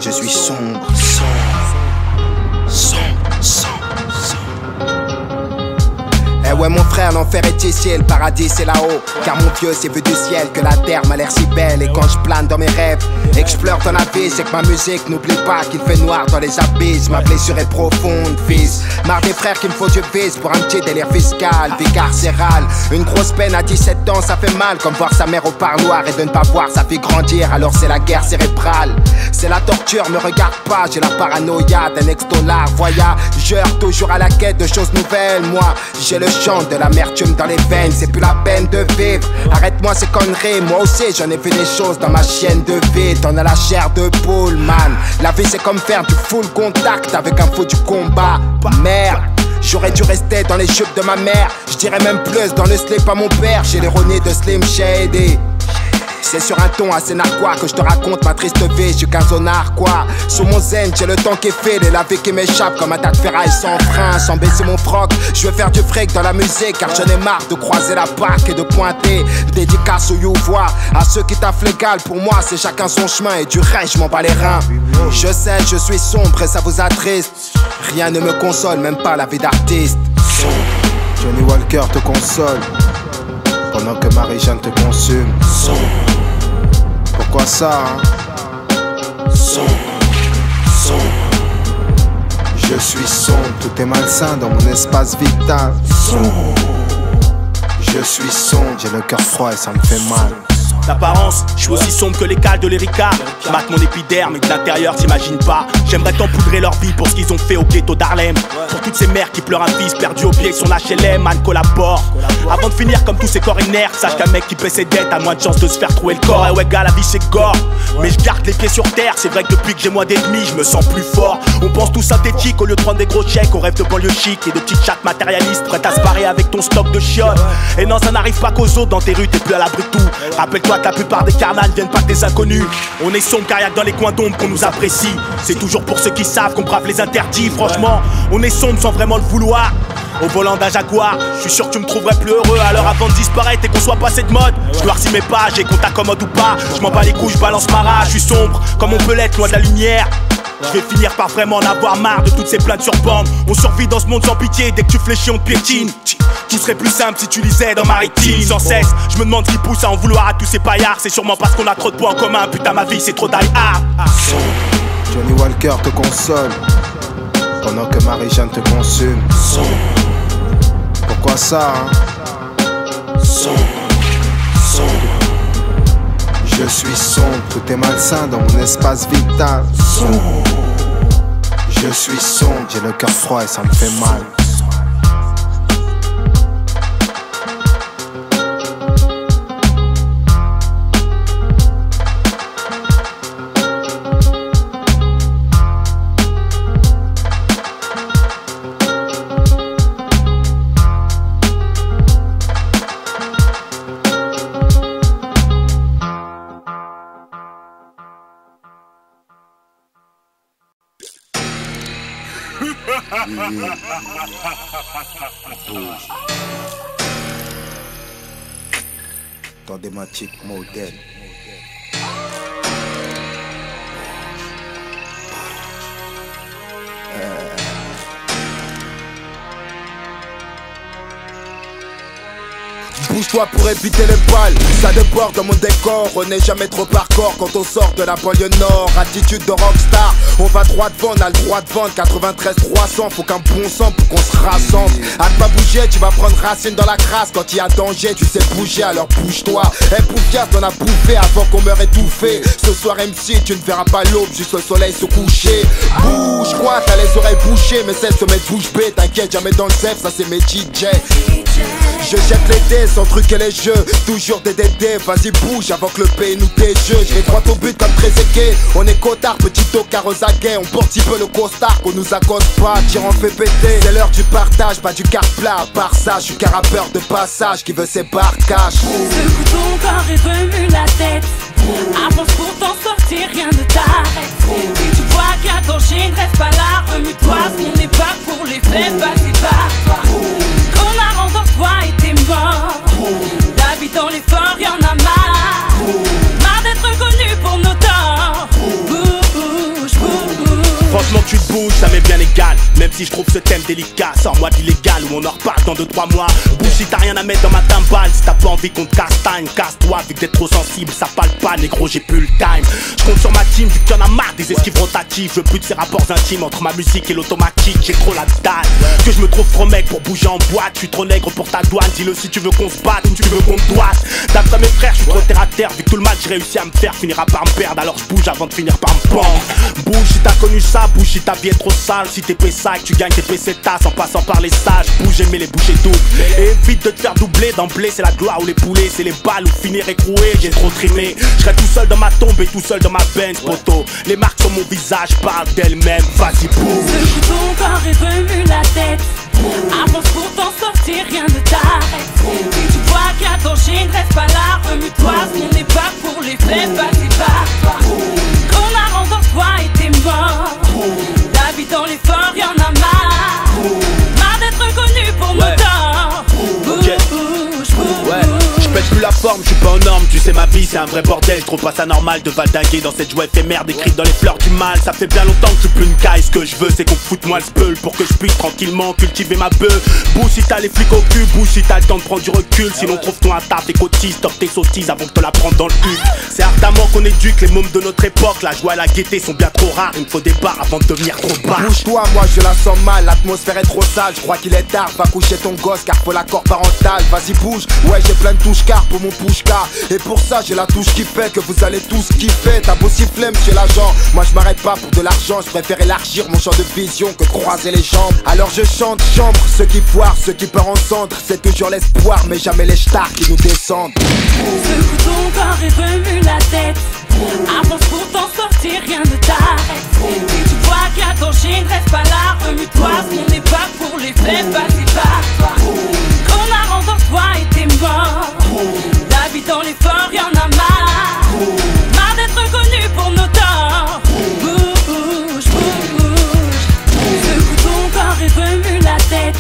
S4: Je suis sombre. Eh ouais mon frère, l'enfer est ici, le paradis c'est là-haut. Car mon Dieu c'est vu du ciel que la terre m'a l'air si belle. Et quand je plane dans mes rêves et que je pleure dans la vie, c'est que ma musique n'oublie pas qu'il fait noir dans les abysses. Ma blessure est profonde, fils. Marre des frères qui me font du vice pour un petit délire fiscal, vie carcérale. Une grosse peine à 17 ans, ça fait mal. Comme voir sa mère au parloir et de ne pas voir sa fille grandir. Alors c'est la guerre cérébrale, c'est la torture, me regarde pas. J'ai la paranoïa d'un ex-dollar voyageur, toujours à la quête de choses nouvelles. Moi, j'ai le chant de l'amertume dans les veines. C'est plus la peine de vivre, arrête-moi ces conneries. Moi aussi j'en ai vu des choses dans ma chienne de vie. T'en as la chair de poule, man. La vie c'est comme faire du full contact avec un fou du combat. Merde, j'aurais dû rester dans les jupes de ma mère. Je dirais même plus dans le slip à mon père. J'ai l'ironie de Slim Shady. C'est sur un ton assez narquois que je te raconte ma triste vie. Je suis qu'un zonard quoi. Sous mon zen j'ai le temps qui file et la vie qui m'échappe comme un tas de ferraille sans frein. Sans baisser mon froc, je veux faire du fric dans la musique. Car j'en ai marre de croiser la barque et de pointer. Dédicace au you-voix à ceux qui taffent légal. Pour moi c'est chacun son chemin et du reste je m'en bats les reins. Je sais je suis sombre et ça vous attriste. Rien ne me console, même pas la vie d'artiste. Johnny Walker te console pendant que Marie-Jeanne te consume. Pourquoi ça hein? Je suis sombre, tout est malsain dans mon espace vital. Je suis sombre, j'ai le cœur froid et ça me fait mal.
S3: D'apparence, je suis aussi sombre que les cales de l'Erika. Je mate mon épiderme et de l'intérieur t'imagines pas. J'aimerais t'empoudrer leur vie pour ce qu'ils ont fait au ghetto d'Harlem. Pour toutes ces mères qui pleurent un fils perdu au pied de son HLM. Man collabore. Avant de finir comme tous ces coronaires, sache qu'un mec qui paie ses dettes a moins de chances de se faire trouver le corps. Et ouais gars, la vie c'est gore, mais je garde les pieds sur terre. C'est vrai que depuis que j'ai moins d'ennemis, je me sens plus fort. On pense tout synthétique au lieu de prendre des gros chèques. On rêve de banlieue chic et de petites chattes matérialistes prêtes à se barrer avec ton stock de chiottes. Et non, ça n'arrive pas qu'aux autres dans tes rues, t'es plus à l'abri de tout. Rappelle-toi que la plupart des carnals viennent pas des inconnus. On est sombre car y'a que dans les coins d'ombre qu'on nous apprécie. C'est toujours pour ceux qui savent qu'on brave les interdits. Franchement, on est sombre sans vraiment le vouloir. Au volant d'un Jaguar, je suis sûr que tu me trouverais plus heureux. Alors avant de disparaître et qu'on soit passé de mode, je noircis mes pages et qu'on t'accommode ou pas. Je m'en bats les couilles, je balance ma rage. Je suis sombre comme on peut l'être, loin de la lumière. Je vais finir par vraiment en avoir marre de toutes ces plaintes sur bande. On survit dans ce monde sans pitié, dès que tu fléchis on te piétine. Tout serait plus simple si tu lisais dans Maritime. Sans cesse, je me demande ce qui pousse à en vouloir à tous ces paillards. C'est sûrement parce qu'on a trop de points en commun. Putain ma vie c'est trop die hard.
S4: Johnny Walker te console pendant que Marie-Jeanne te consume. Pourquoi ça Je suis sombre, tout est malsain dans mon espace vital. Je suis sombre, j'ai le cœur froid et ça me fait mal. Dans des matiques modèles. Bouge-toi pour éviter les balles, ça déborde dans mon décor. On n'est jamais trop hardcore quand on sort de la banlieue nord. Attitude de rockstar, on va droit devant, on a le droit de vendre 93 300, faut qu'un bon sang pour qu'on se rassemble. À ne pas bouger, tu vas prendre racine dans la crasse. Quand il y a danger, tu sais bouger, alors bouge-toi. Et Poufias t'en a bouffé avant qu'on meure étouffé. Ce soir MC, tu ne verras pas l'aube, juste le soleil se coucher. Bouge quoi, t'as les oreilles bouchées, mais cesse de mettre bouche bée. T'inquiète, jamais dans le zef, ça c'est mes DJ. Je jette les dés sans truquer les jeux, toujours des DD, vas-y bouge avant que le pays nous déjeux. Je vais droit au but comme Trezeguet, on est cotard, petit tocard aux aguets. On porte si peu le costard qu'on nous accoste pas, tir en fait péter. C'est l'heure du partage, pas du quart plat. À part ça, je suis qu'un rappeur de passage qui veut ses barcages.
S14: Secoue ton corps et remue la tête. Avance pour t'en sortir, rien ne t'arrête. Si tu vois qu'il y a danger, ne reste pas là, remue-toi. On n'est pas pour les faits, vas-y barre-toi. Qu'on a renversé toi et t'es mort. La vie dans l'effort, y'en a marre. Marre d'être reconnu pour nos torts. Bouge, bouge.
S3: Franchement tu te bouges, ça m'est bien égal. Même si je trouve ce thème délicat, sors-moi d'illégal ou on en reparle dans 2-3 mois. Bouge si t'as rien à mettre dans ma timbale. Si t'as pas envie qu'on te castagne, casse-toi. Vu que t'es trop sensible, ça parle pas négro, j'ai plus le time. Je compte sur ma team vu qu'il y en a marre des esquives rotatives. Je veux plus de ces rapports intimes entre ma musique et l'automatique. J'ai trop la dalle, que je me trouve trop mec pour bouger en boîte. Je suis trop nègre pour ta douane, dis-le si tu veux qu'on se batte ou tu veux qu'on te doite. D'après mes frères, je suis trop terre à terre. Vu que tout le match j'ai réussi à me faire, finira par me perdre. Alors je bouge avant de finir par me pendre. Bouge si t'as connu ça, bouge si ta vie est trop sale. Si t'es sac, tu gagnes tes pesetas en passant par les sages. Bouge mais les bouchées doubles. Et évite de te faire doubler. D'emblée c'est la gloire ou les poulets, c'est les balles ou finir écroué. J'ai trop trimé, je serai tout seul dans ma tombe et tout seul dans ma Benz poteau. Les marques sur mon visage parlent d'elles-mêmes. Vas-y bouge.
S14: Secoue ton corps et remue la tête. Avance pour t'en sortir, rien ne t'arrête. Si tu vois qu'il y a danger, ne reste pas là, remue-toi. On n'est pas pour les faits, vas-y barre-toi. Qu'on a renversé toi et t'es mort. La vie dans l'effort, y'en a marre. Marre d'être reconnu pour nos torts. Bouge,
S3: je pète plus la forme, je suis pas aux normes. Tu sais ma vie c'est un vrai bordel. Je trouve pas ça normal de valdinguer dans cette joie éphémère décrite dans les fleurs du mal. Ça fait bien longtemps que je suis plus une caille. Ce que je veux c'est qu'on foute moi le speul pour que je puisse tranquillement cultiver ma bœuf. Bouge si t'as les flics au cul, bouge si t'as le temps de prendre du recul. Sinon trouve-toi un taf et cotise, top tes sottises avant que te la prendre dans le cul. C'est ardemment qu'on éduque les mômes de notre époque. La joie et la gaieté sont bien trop rares. Il me faut des barres avant de devenir trop bas.
S4: Bouge-toi, moi je la sens mal, l'atmosphère est trop sale. Je crois qu'il est tard, va coucher ton gosse car faut l'accord parental. Vas-y bouge, ouais j'ai plein de touches car pour mon pushka. Et pour ça j'ai la touche qui fait que vous allez tous kiffer. T'as beau siffler monsieur l'agent, moi je m'arrête pas pour de l'argent. Je préfère élargir mon champ de vision que croiser les jambes. Alors je chante, chambre, ceux qui foirent, ceux qui peurent en cendre. C'est toujours l'espoir mais jamais les stars qui nous descendent.
S14: Secoue ton corps et remue la tête. Avance pour t'en sortir, rien ne t'arrête. Si tu vois qu'il y a danger, ne reste pas là, remue-toi. On n'est pas pour les faits, vas-y barre-toi. Qu'on a renversé toi et t'es mort. La vie dans l'effort, y'en a marre. Marre d'être reconnu pour nos torts. Bouge, bouge. Secoue ton corps et remue la tête.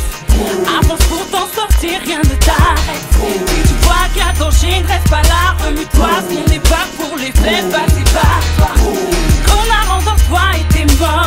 S14: Avance pour t'en sortir, rien ne t'arrête. Si tu vois qu'il y a danger, ne reste pas là, remue-toi. On n'est pas pour les faits, vas-y barre-toi. Qu'on a renversé toi et t'es mort.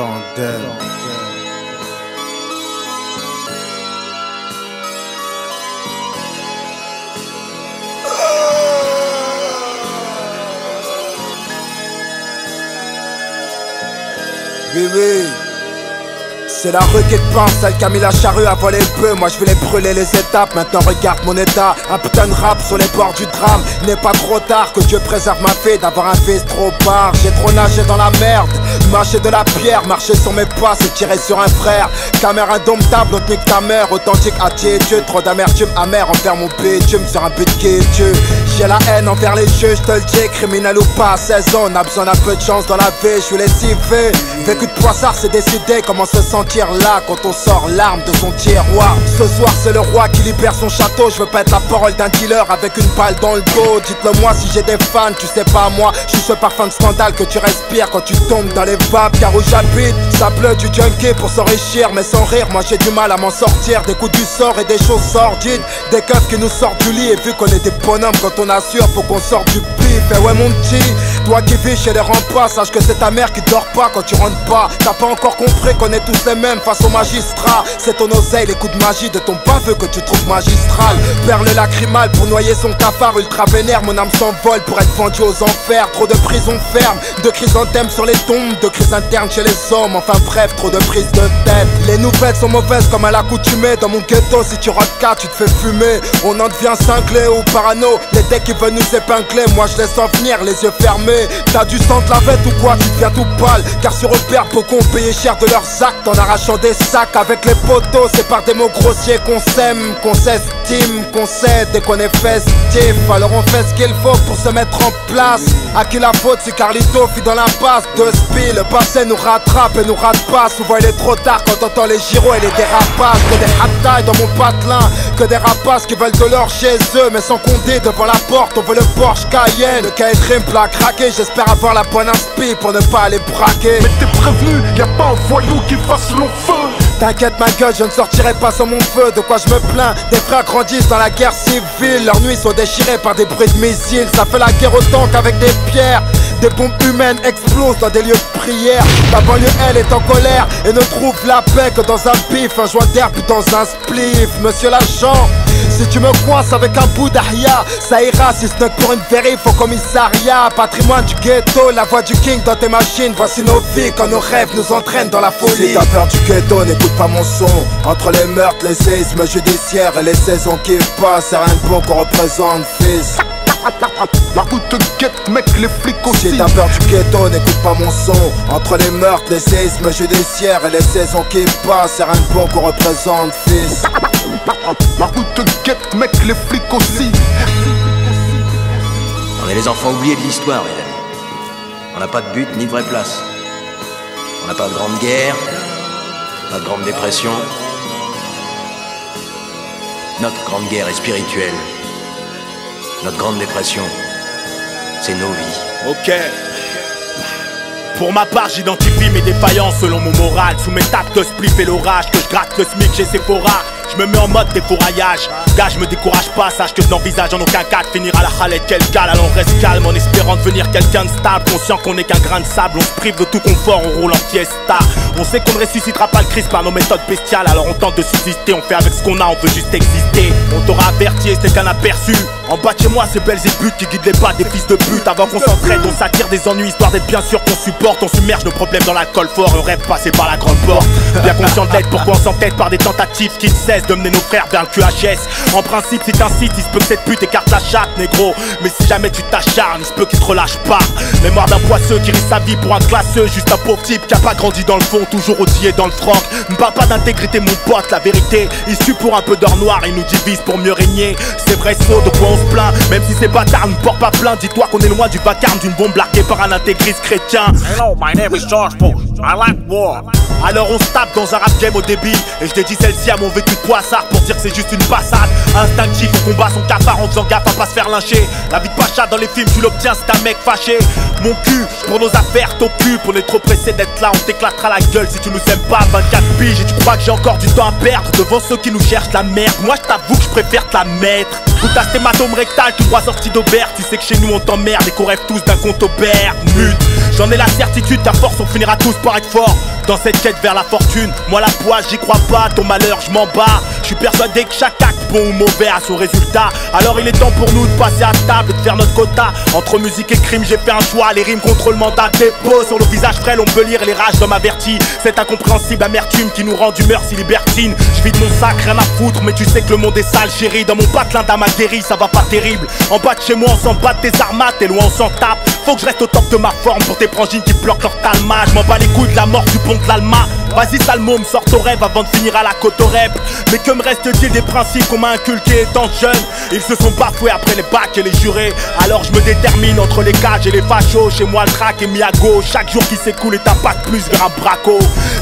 S4: Tandem. Oui, c'est la rue qui te pense, celle qui a mis la charrue à voler le peu. Moi je voulais brûler les étapes, maintenant regarde mon état. Un putain de rap sur les bords du drame. N'est pas trop tard, que Dieu préserve ma fille d'avoir un fils trop bar. J'ai trop nagé dans la merde, mâché de la pierre, marché sur mes pas, c'est tirer sur un frère. Caméra indomptable, autre nique ta mère, authentique à Dieu. Trop d'amertume amère envers mon bitume sur un but qui est Dieu. J'ai la haine envers les jeux, je te le dis, criminel ou pas, à 16 ans, on a besoin d'un peu de chance dans la vie, je suis lessivé. Vécu de poissard, c'est décidé, comment se sentir là quand on sort l'arme de son tiroir. Ce soir c'est le roi qui libère son château, je veux pas être la parole d'un dealer avec une balle dans le dos. Dites-le moi si j'ai des fans, tu sais pas moi, je suis ce parfum de scandale que tu respires quand tu tombes dans les vapes. Car où j'habite, ça pleut du junkie pour s'enrichir, mais sans rire, moi j'ai du mal à m'en sortir. Des coups du sort et des choses sordides, des keufs qui nous sortent du lit. Et vu qu'on est des bonhommes quand on assure, faut qu'on sorte du pif. Et ouais mon petit, toi qui vis chez les remparts, sache que c'est ta mère qui dort pas quand tu rentres pas. T'as pas encore compris qu'on est tous les mêmes face au magistrat. C'est ton oseille, les coups de magie de ton baveux que tu trouves magistral. Perle lacrymale pour noyer son cafard ultra vénère. Mon âme s'envole pour être vendue aux enfers. Trop de prisons fermes, de chrysanthèmes sur les tombes, de crises internes chez les hommes. Enfin bref, trop de prises de tête. Les nouvelles sont mauvaises comme à l'accoutumée. Dans mon ghetto, si tu rates 4, tu te fais fumer. On en devient cinglé ou parano. Les decks qui veulent nous épingler, moi je laisse en venir les yeux fermés. T'as du sang de la vête ou quoi, tu deviens tout pâle. Car sur repère, beaucoup ont payé cher de leurs actes en arrachant des sacs avec les poteaux. C'est par des mots grossiers qu'on s'aime, qu'on s'estime, qu'on cède et qu'on est festif. Alors on fait ce qu'il faut pour se mettre en place. À qui la faute si Carlito fit dans l'impasse de spi. Le passé nous rattrape et nous rate pas. Souvent il est trop tard quand on entend les gyros et les dérapages. Que des haptailles dans mon patelin, que des rapaces qui veulent de l'or chez eux. Mais sans compter devant la porte, on veut le Porsche Cayenne. Le K Dream plat craqué, j'espère avoir la bonne inspi pour ne pas aller braquer.
S1: Mais t'es prévenu, y'a pas un voyou qui fasse long feu.
S4: T'inquiète ma gueule, je ne sortirai pas sans mon feu. De quoi je me plains, des frères grandissent dans la guerre civile. Leurs nuits sont déchirées par des bruits de missiles. Ça fait la guerre autant qu'avec des pierres. Des bombes humaines explosent dans des lieux de prière. La banlieue elle est en colère et ne trouve la paix que dans un bif, un joint d'herbe ou dans un spliff. Monsieur l'agent, si tu me coinces avec un bout d'ahia, ça ira si ce n'est que pour une vérif au commissariat. Patrimoine du ghetto, la voix du king dans tes machines. Voici nos vies quand nos rêves nous entraînent dans la folie. Si t'as peur du ghetto, n'écoute pas mon son. Entre les meurtres, les séismes judiciaires et les saisons qui passent, c'est rien de bon qu'on représente, fils.
S1: La route te guette mec, les flics aussi.
S4: Si t'as peur du ghetto, n'écoute pas mon son. Entre les meurtres, les séismes judiciaires et les saisons qui passent, c'est rien de bon qu'on représente, fils.
S1: La route te guette mec, les flics aussi.
S16: On est les enfants oubliés de l'histoire, mes amis. On n'a pas de but ni de vraie place. On n'a pas de grande guerre, pas de grande dépression. Notre grande guerre est spirituelle. Notre grande dépression, c'est nos vies.
S3: Ok. Pour ma part, j'identifie mes défaillances selon mon moral. Sous mes tapes de spliff et l'orage, que je gratte le SMIC chez Sephora. Je me mets en mode défouraillage. Gars, je me décourage pas, sache que je n'envisage en aucun cas de finir à la halette quel cale. Alors on reste calme en espérant devenir quelqu'un de stable. Conscient qu'on n'est qu'un grain de sable, on se prive de tout confort, on roule en fiesta. On sait qu'on ne ressuscitera pas le Christ par nos méthodes bestiales. Alors on tente de subsister, on fait avec ce qu'on a, on veut juste exister. On t'aura averti et c'était qu'un aperçu. En bas de chez moi, c'est Belzébuth qui guide les pas des fils de pute. Avant qu'on s'entraide, on s'attire des ennuis, histoire d'être bien sûr qu'on supporte. On submerge nos problèmes dans l'alcool fort, on rêve passer par la grande porte. Bien conscient de l'être, pourquoi on s'entête par des tentatives qui ne cessent de mener nos frères vers le QHS. En principe, si t'incites, il se peut que cette pute écarte la chatte, négro. Mais si jamais tu t'acharnes, il se peut qu'il te relâche pas. Mémoire d'un poisseux qui risque sa vie pour un classeux. Juste un pauvre type qui a pas grandi dans le fond, toujours outillé dans le franc. Ne parle pas d'intégrité, mon pote, la vérité. Il tue pour un peu d'or noir, il nous divise pour mieux régner. C'est vrai, saut, de quoi on se plaint. Même si ces bâtards ne portent pas plainte, dis-toi qu'on est loin du vacarme d'une bombe larguée par un intégriste chrétien.
S17: Hello, my name is George Bush. I like war.
S3: Alors on se tape dans un rap game au débit. Et je dédie celle-ci à mon vécu de poissard pour dire que c'est juste une passade. Instinctif, on combat son cafard en faisant gaffe à pas se faire lyncher. La vie de Pacha dans les films, tu l'obtiens, c'est un mec fâché. Mon cul, pour nos affaires, t'occupe. On est trop pressé d'être là, on t'éclatera la gueule si tu nous aimes pas. 24 piges et tu crois que j'ai encore du temps à perdre devant ceux qui nous cherchent la merde. Moi je t'avoue que je préfère te la mettre. Goûte à cet hématome rectal, tout droit sorti d'Aubert. Tu sais que chez nous on t'emmerde et qu'on rêve tous d'un compte au Bermude. J'en ai la certitude qu'à force on finira tous par être forts. Dans cette quête vers la fortune, moi la poisse j'y crois pas, ton malheur je m'en bats. Je suis persuadé que chaque acte bon ou mauvais a son résultat. Alors il est temps pour nous de passer à table et de faire notre quota. Entre musique et crime j'ai fait un choix, les rimes contre le mandat dépôt. Sur le visage frêle on peut lire les rages d'hommes avertis. Cette incompréhensible amertume qui nous rend d'humeur si libertine. Je vide mon sac, rien à foutre, mais tu sais que le monde est sale chérie. Dans mon patelin d'âme aguerrie, ça va pas terrible. En bas de chez moi on s'en bat tes armas, t'es loin on s'en tape. Faut que je reste au top de ma forme pour tes frangines qui bloquent leur talma. Je m'en bats les couilles de la mort du pont de l'Alma. Vas-y Salmo, me sors ton rêve avant de finir à la côte au rep. Mais que me reste-t-il des principes qu'on m'a inculqués étant jeune? Ils se sont bafoués après les bacs et les jurés. Alors je me détermine entre les cages et les fachos. Chez moi le track est mis à gauche. Chaque jour qui s'écoule est un pas de plus vers un braco.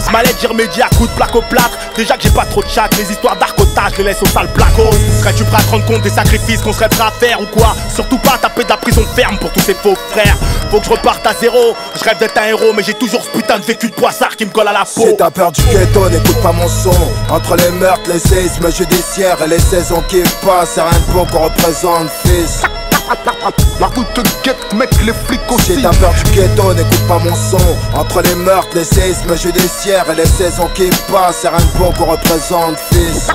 S3: Smalette j'y remédie à coups de plaque au plâtre. Déjà que j'ai pas trop de chat, les histoires d'arcotage les laisse au sale placos. Serais-tu prêt à te rendre compte des sacrifices qu'on serait prêt à faire ou quoi? Surtout pas taper de la prison ferme pour tous ces faux frères. Faut que je reparte à zéro. Je rêve d'être un héros mais j'ai toujours ce putain de vécu de poissard qui me colle à la peau.
S4: Si t'as peur du ghetto, n'écoute pas mon son. Entre les meurtres, les séismes judiciaires et les saisons qui passent, c'est rien de bon qu'on représente, fils.
S2: La route te guette mec, les flics aussi.
S4: Si t'as peur du ghetto, n'écoute pas mon son. Entre les meurtres, les séismes judiciaires et les saisons qui passent, c'est rien de bon qu'on représente, fils.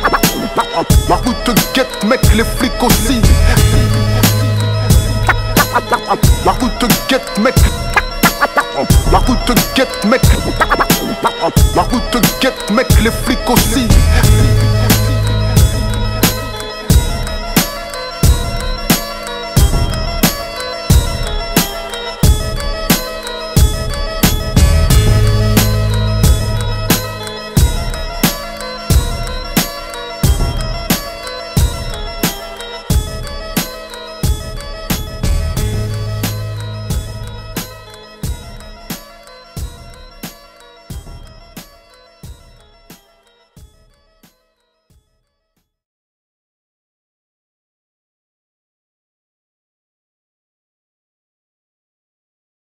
S2: La route te guette mec, les flics aussi. La route te guette mec. La route te guette mec. La route te guette mec, les flics aussi.